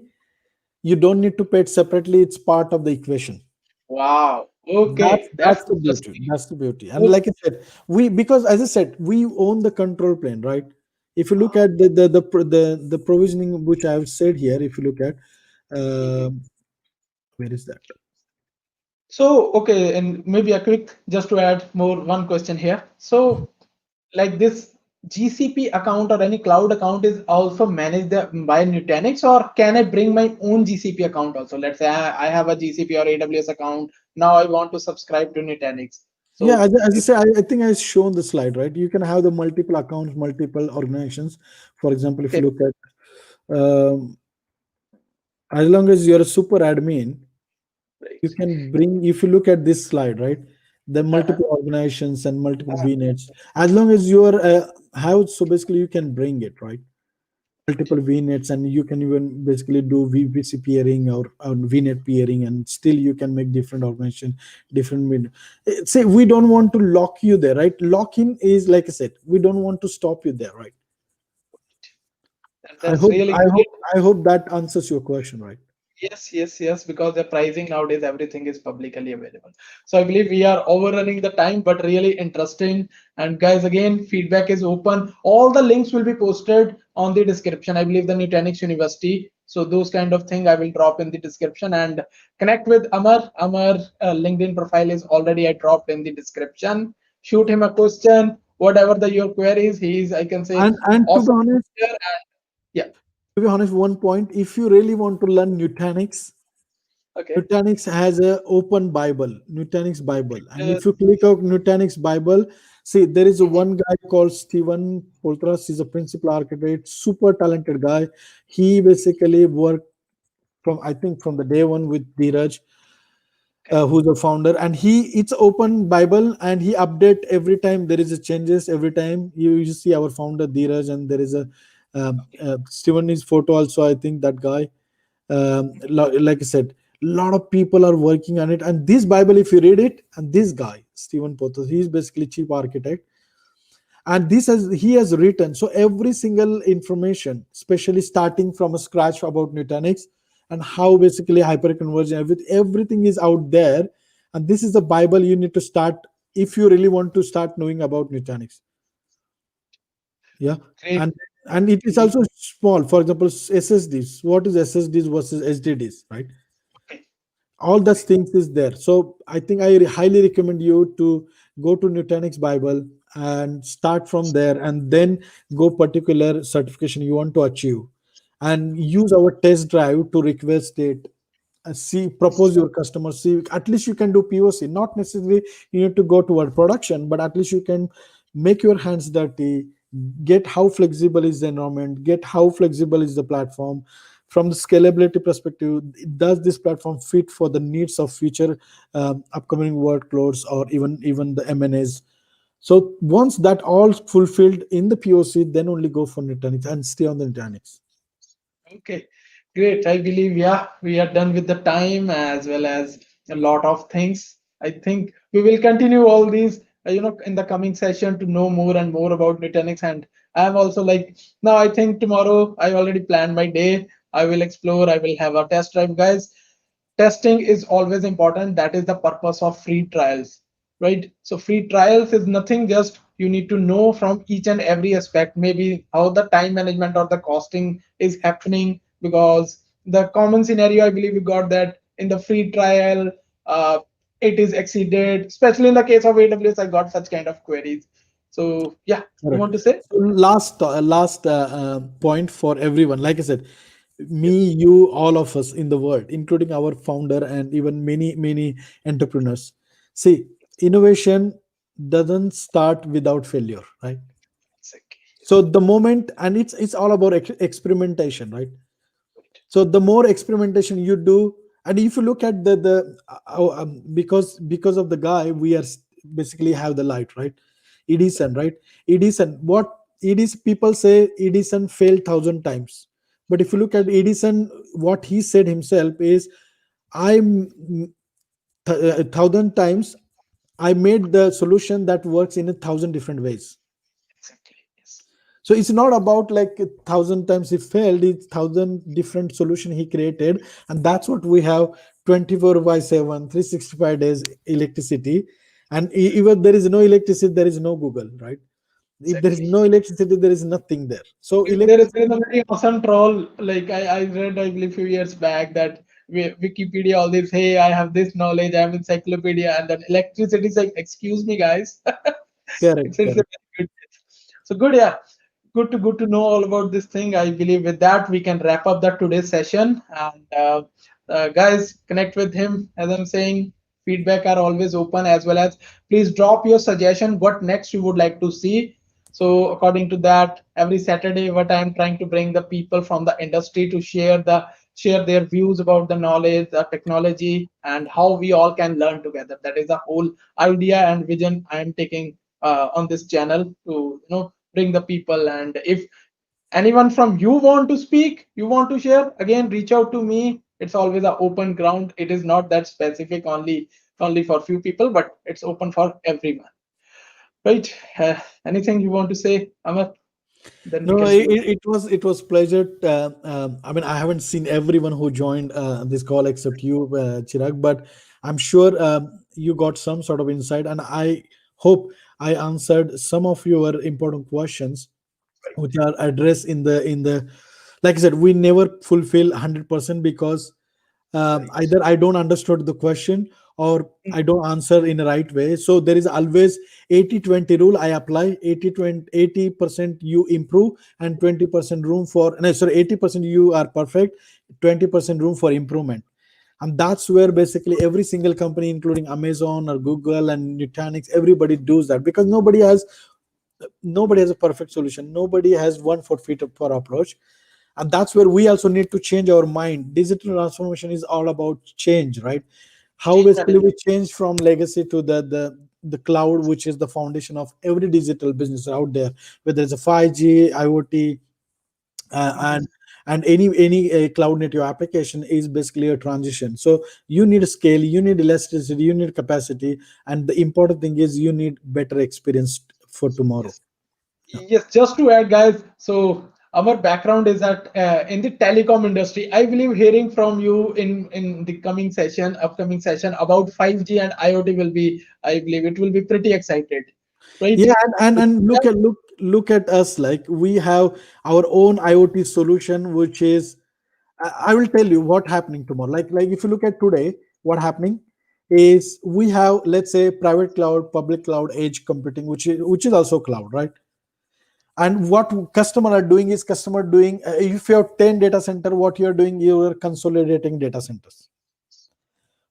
you don't need to pay it separately. It's part of the equation. wow. That's Okay, that's that's the beauty. interesting. That's the beauty. And Okay. like I said, we because as I said, we own the control plane, right? If you look Ah, at the provisioning which I have said here, if you look at mhm. where is that? So okay, and maybe a quick just to add more one question here. So like this GCP account or any cloud account is also managed by Nutanix, or can I bring my own GCP account also? Let's say I have a GCP or AWS account. Now I want to subscribe to Nutanix. Yeah, So as I say, I think I've shown the slide, right? You can have the multiple accounts, multiple organizations. For example, if okay, you look at as long as you're a super admin, you right. can bring. If you look at this slide, right, the Uh-huh. multiple organizations and multiple vnets, as long as you're how, so basically you can bring it, right, multiple vnets, and you can even basically do vpc peering or vnet peering, and still you can make different organization, different say we don't want to lock you there, right? Lock in is like I said, we don't want to stop you there, right? i That's hope really i great. hope i hope that answers your question, right? Yes, because the pricing nowadays, everything is publicly available. So I believe we are overrunning the time, but really interesting. And guys, again, feedback is open. All the links will be posted on the description. I believe the Nutanix University. So those kind of thing I will drop in the description and connect with Amar. Amar LinkedIn profile is already I dropped in the description. Shoot him a question, whatever the your queries. He's I can say And to be awesome. honest, And yeah, one point, if you really want to learn Nutanix, okay. Nutanix has a open Bible, Nutanix Bible. And Uh, if you click out Nutanix Bible, see there is a mhm, one guy called Stephen Poltras. He's a principal architect, super talented guy. He basically worked from I think from the day one with Dheeraj, okay. who's the founder, and it's open Bible, and he update every time there is a changes. Every time you see our founder Dheeraj, and there is a Stephen is photo also. I think that guy, like I said, lot of people are working on it. And this Bible, if you read it, and this guy Stephen Pothos, he is basically chief architect, and this has he has written, so every single information, especially starting from a scratch about Nutanix and how basically hyperconvergence, everything is out there. And this is the Bible you need to start if you really want to start knowing about Nutanix. Yeah. Great. And it is also small. For example, SSDs, what is SSDs versus SDDs, right? Okay. All those things is there. So I think I highly recommend you to go to Nutanix Bible and start from there, and then go particular certification you want to achieve, and use our test drive to request it. See, propose your customer, see, at least you can do POC, not necessarily you need to go toward production, but at least you can make your hands dirty, get how flexible is the environment, get how flexible is the platform. From the scalability perspective, does this platform fit for the needs of future upcoming workloads, or even the M&As? So once that all fulfilled in the POC, then only go for Nutanix and stay on the Nutanix. Okay, great. I believe, yeah, we are done with the time as well as a lot of things. I think we will continue all these, in the coming session to know more and more about Nutanix. And I'm also like, now I think tomorrow I already planned my day. I will explore, I will have a test drive, guys. Testing is always important. That is the purpose of free trials, right? So free trials is nothing, just you need to know from each and every aspect, maybe how the time management or the costing is happening, because the common scenario I believe we got that in the free trial, uh, it is exceeded, especially in the case of AWS. I got such kind of queries. So yeah, you Correct. want to say? So last point for everyone. Like I said, me, you, all of us in the world, including our founder and even many entrepreneurs. See, innovation doesn't start without failure, right? Exactly. So the moment, and it's all about experimentation, right? So the more experimentation you do, and if you look at because of the guy, we are basically have the light, right? Edison, right? Edison, what Edison, people say Edison failed 1,000 times, but if you look at Edison, what he said himself is, I'm 1,000 times I made the solution that works in 1,000 different ways. Exactly. Yes. So it's not about like 1,000 times he failed, it's 1,000 different solution he created. And that's what we have: 24 by 7, 365 days electricity. And even there is no electricity, there is no Google, right? If there is Exactly. no electricity, there is nothing there. So There is a electricity. very awesome troll. Like I read, I believe, few years back that Wikipedia all this. Hey, I have this knowledge. I have encyclopedia, and then electricity is like, excuse me, guys. Correct, It's a correct. very good. So good, yeah. Good to know all about this thing. I believe with that we can wrap up the today's session. And guys, connect with him. As I'm saying, feedback are always open, as well as please drop your suggestion. What next you would like to see? So according to that, every Saturday, what I'm trying to bring the people from the industry to share their views about the knowledge, the technology, and how we all can learn together. That is the whole idea and vision I'm taking on this channel to bring the people. And if anyone from you want to speak, you want to share, again reach out to me. It's always an open ground. It is not that specific only for few people, but it's open for everyone, right? Anything you want to say, Amar? Then we No, can close. it was pleasure. I mean, I haven't seen everyone who joined this call except you, Chirag, but I'm sure you got some sort of insight, and I hope I answered some of your important questions, which are addressed in the. Like I said, we never fulfill 100% because Right. either I don't understood the question, or I don't answer in the right way. So there is always 80-20 rule I apply. 80% you improve, and 20% room for, no, sorry, 80% you are perfect, 20% room for improvement. And that's where basically every single company, including Amazon or Google and Nutanix, everybody does that, because nobody has a perfect solution, nobody has one for fit for approach. And that's where we also need to change our mind. Digital transformation is all about change, right? How Change basically we management. change from legacy to the cloud, which is the foundation of every digital business out there, whether it's a 5G, IoT, Mhm. and and any cloud native application is basically a transition. So you need scale, you need elasticity, you need capacity, and the important thing is you need better experience for tomorrow. Yes. Yes, just to add, guys. So our background is that in the telecom industry. I believe hearing from you in the coming session, upcoming session about 5G and IoT will be. I believe it will be pretty excited, right? Yeah, and look at us, like we have our own IoT solution, which is I will tell you what happening tomorrow. Like if you look at today, what happening is we have, let's say, private cloud, public cloud, edge computing, which is also cloud, right? And what customer are doing is customer doing, if you have 10 data center, what you are doing, you are consolidating data centers.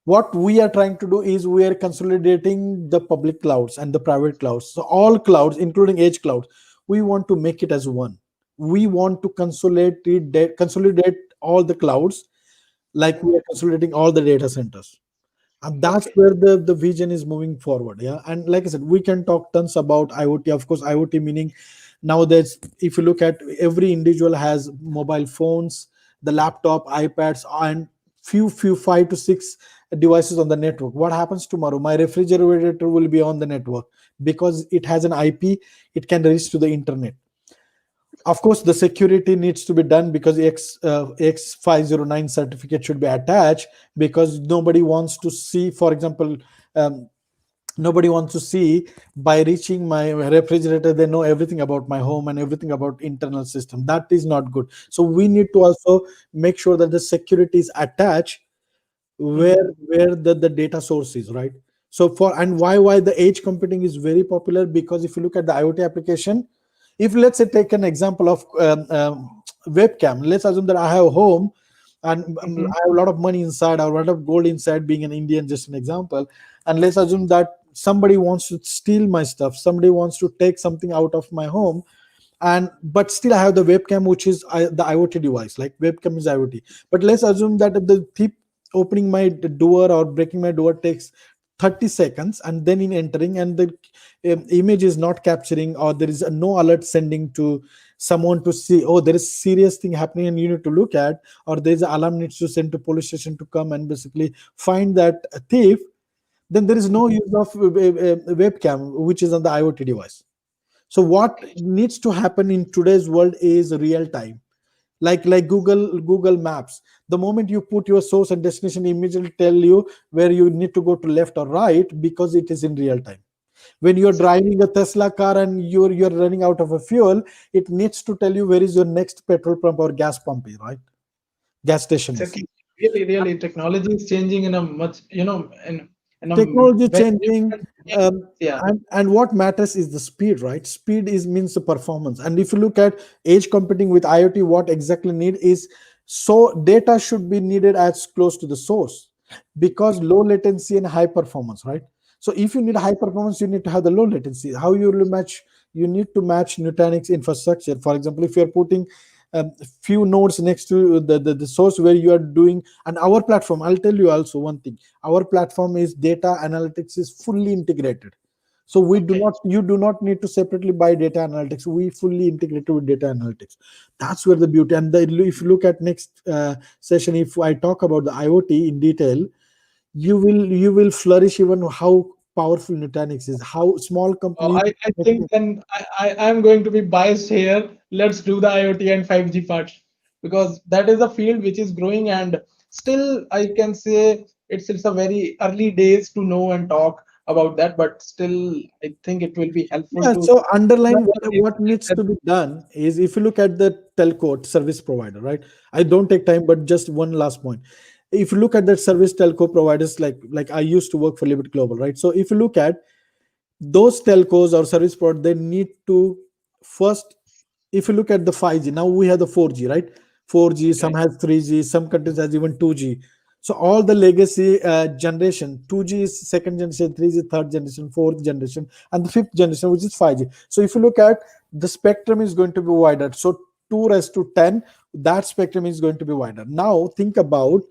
What we are trying to do is we are consolidating the public clouds and the private clouds. So all clouds, including edge clouds, we want to make it as one. We want to consolidate all the clouds, like we are consolidating all the data centers. And that's Okay. where the vision is moving forward. Yeah, and like I said, we can talk tons about IoT. Of course, IoT meaning nowadays, if you look at, every individual has mobile phones, the laptop, iPads, and few 5 to 6 devices on the network. What happens tomorrow? My refrigerator will be on the network because it has an IP. It can reach to the internet. Of course, the security needs to be done because X509 certificate should be attached, because nobody wants to see, for example, um, nobody wants to see, by reaching my refrigerator they know everything about my home and everything about internal system. That is not good. So we need to also make sure that the security is attached Mhm. where the data source is, right? So for, and why the edge computing is very popular, because if you look at the IoT application, if let's say take an example of webcam, let's assume that I have a home, and Mhm. I have a lot of money inside, or a lot of gold inside, being an Indian, just an example. And let's assume that somebody wants to steal my stuff, somebody wants to take something out of my home, and but still I have the webcam, which is the IoT device. Like webcam is IoT. But let's assume that if the thief opening my door or breaking my door takes 30 seconds, and then in entering, and the image is not capturing, or there is no alert sending to someone to see, oh, there is serious thing happening and you need to look at, or there's an alarm needs to send to police station to come and basically find that thief, then there is no use of webcam, which is on the IoT device. So what Okay. needs to happen in today's world is real time. Like Google Maps. The moment you put your source and destination, immediately tell you where you need to go to left or right, because it is in real time. When you're Exactly. driving a Tesla car and you're running out of a fuel, it needs to tell you where is your next petrol pump or gas pump is, right? Gas station is. Exactly. Really, technology is changing in a much, in a Technology very changing, different way. um, Yeah. and what matters is the speed, right? Speed is means the performance. And if you look at edge computing with IoT, what exactly need is, so data should be needed as close to the source, because low latency and high performance, right? So if you need high performance, you need to have the low latency. How you will match? You need to match Nutanix infrastructure. For example, if you're putting few nodes next to the source where you are doing, and our platform, I'll tell you also one thing, our platform is data analytics is fully integrated. So we do Okay. not, you do not need to separately buy data analytics. We fully integrated with data analytics. That's where the beauty. And if you look at next session, if I talk about the IoT in detail, you will flourish even how powerful Nutanix is, how small companies. I think then I am going to be biased here. Let's do the IoT and 5G part because that is a field which is growing and still I can say it's a very early days to know and talk about that, but still I think it will be helpful Yeah, to so underline learn what needs to be done is, if you look at the telco service provider, right? I don't take time, but just one last point. If you look at that service telco providers, like I used to work for Liberty Global, right? So if you look at those telcos or service providers, they need to first, if you look at the 5G, now we have the 4G, right? 4G, some right. has 3G, some countries has even 2G. So all the legacy generation, 2G is second generation, 3G third generation, fourth generation, and the fifth generation, which is 5G. So if you look at, the spectrum is going to be wider. So 2 raised to 10, that spectrum is going to be wider. Now think about,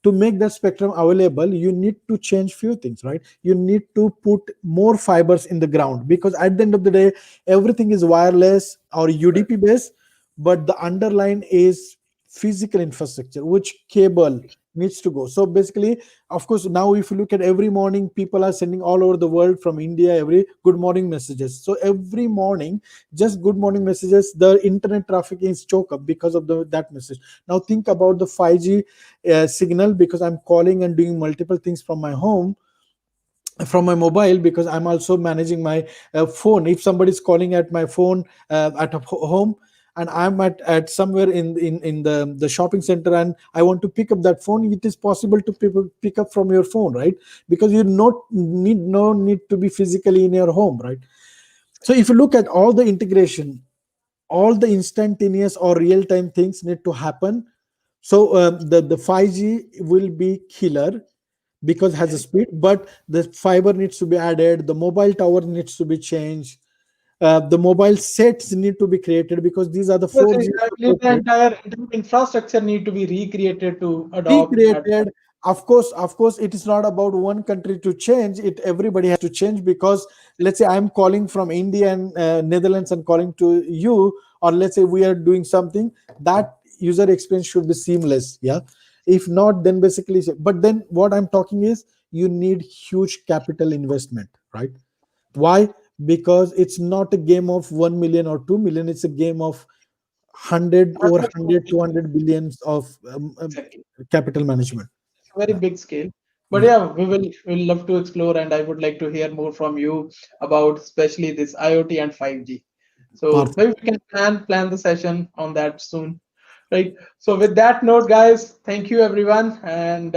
to make that spectrum available, you need to change few things, right? You need to put more fibers in the ground, because at the end of the day, everything is wireless or Right. UDP based, but the underline is physical infrastructure, which cable needs to go. So basically, of course, now if you look at every morning, people are sending all over the world from India every good morning messages. So every morning, just good morning messages, the internet traffic is choke up because of that message. Now think about the 5G signal, because I'm calling and doing multiple things from my home, from my mobile, because I'm also managing my phone. If somebody's calling at my phone at home, and I'm at somewhere in the shopping center, and I want to pick up that phone, it is possible to pick up from your phone, right? Because you not need no need to be physically in your home, right? So if you look at all the integration, all the instantaneous or real time things need to happen. So the 5G will be killer because it has a Okay. speed, but the fiber needs to be added, the mobile tower needs to be changed, the mobile sets need to be created, because these are the Yes, 4G exactly. The appropriate, entire infrastructure need to be recreated to adopt that. recreated. Of course it is not about one country to change it, everybody has to change. Because let's say I'm calling from India and Netherlands and calling to you, or let's say we are doing something, that user experience should be seamless. Yeah, if not, then basically, but then what I'm talking is, you need huge capital investment, right? Why? Because it's not a game of 1 million or 2 million, it's a game of 100 or Hundreds of 100 millions. 200 billions of Exactly. capital management. It's a very Yeah, big scale. But yeah, yeah, we'll love to explore, and I would like to hear more from you about especially this IoT and 5G. So perfect. maybe we can plan the session on that soon. Right. So with that note, guys, thank you everyone, and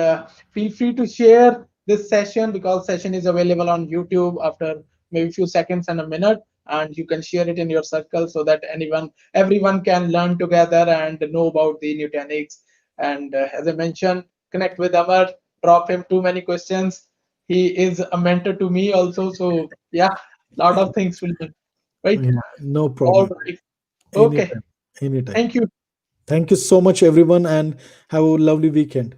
feel free to share this session, because session is available on YouTube after maybe few seconds and a minute, and you can share it in your circle so that everyone can learn together and know about the Nutanix. And as I mentioned, connect with Amar, drop him too many questions. He is a mentor to me also, so yeah, lot of things will be right. Yeah, no All problem. right. Okay. Anytime, anytime. Thank you. Thank you so much, everyone, and have a lovely weekend.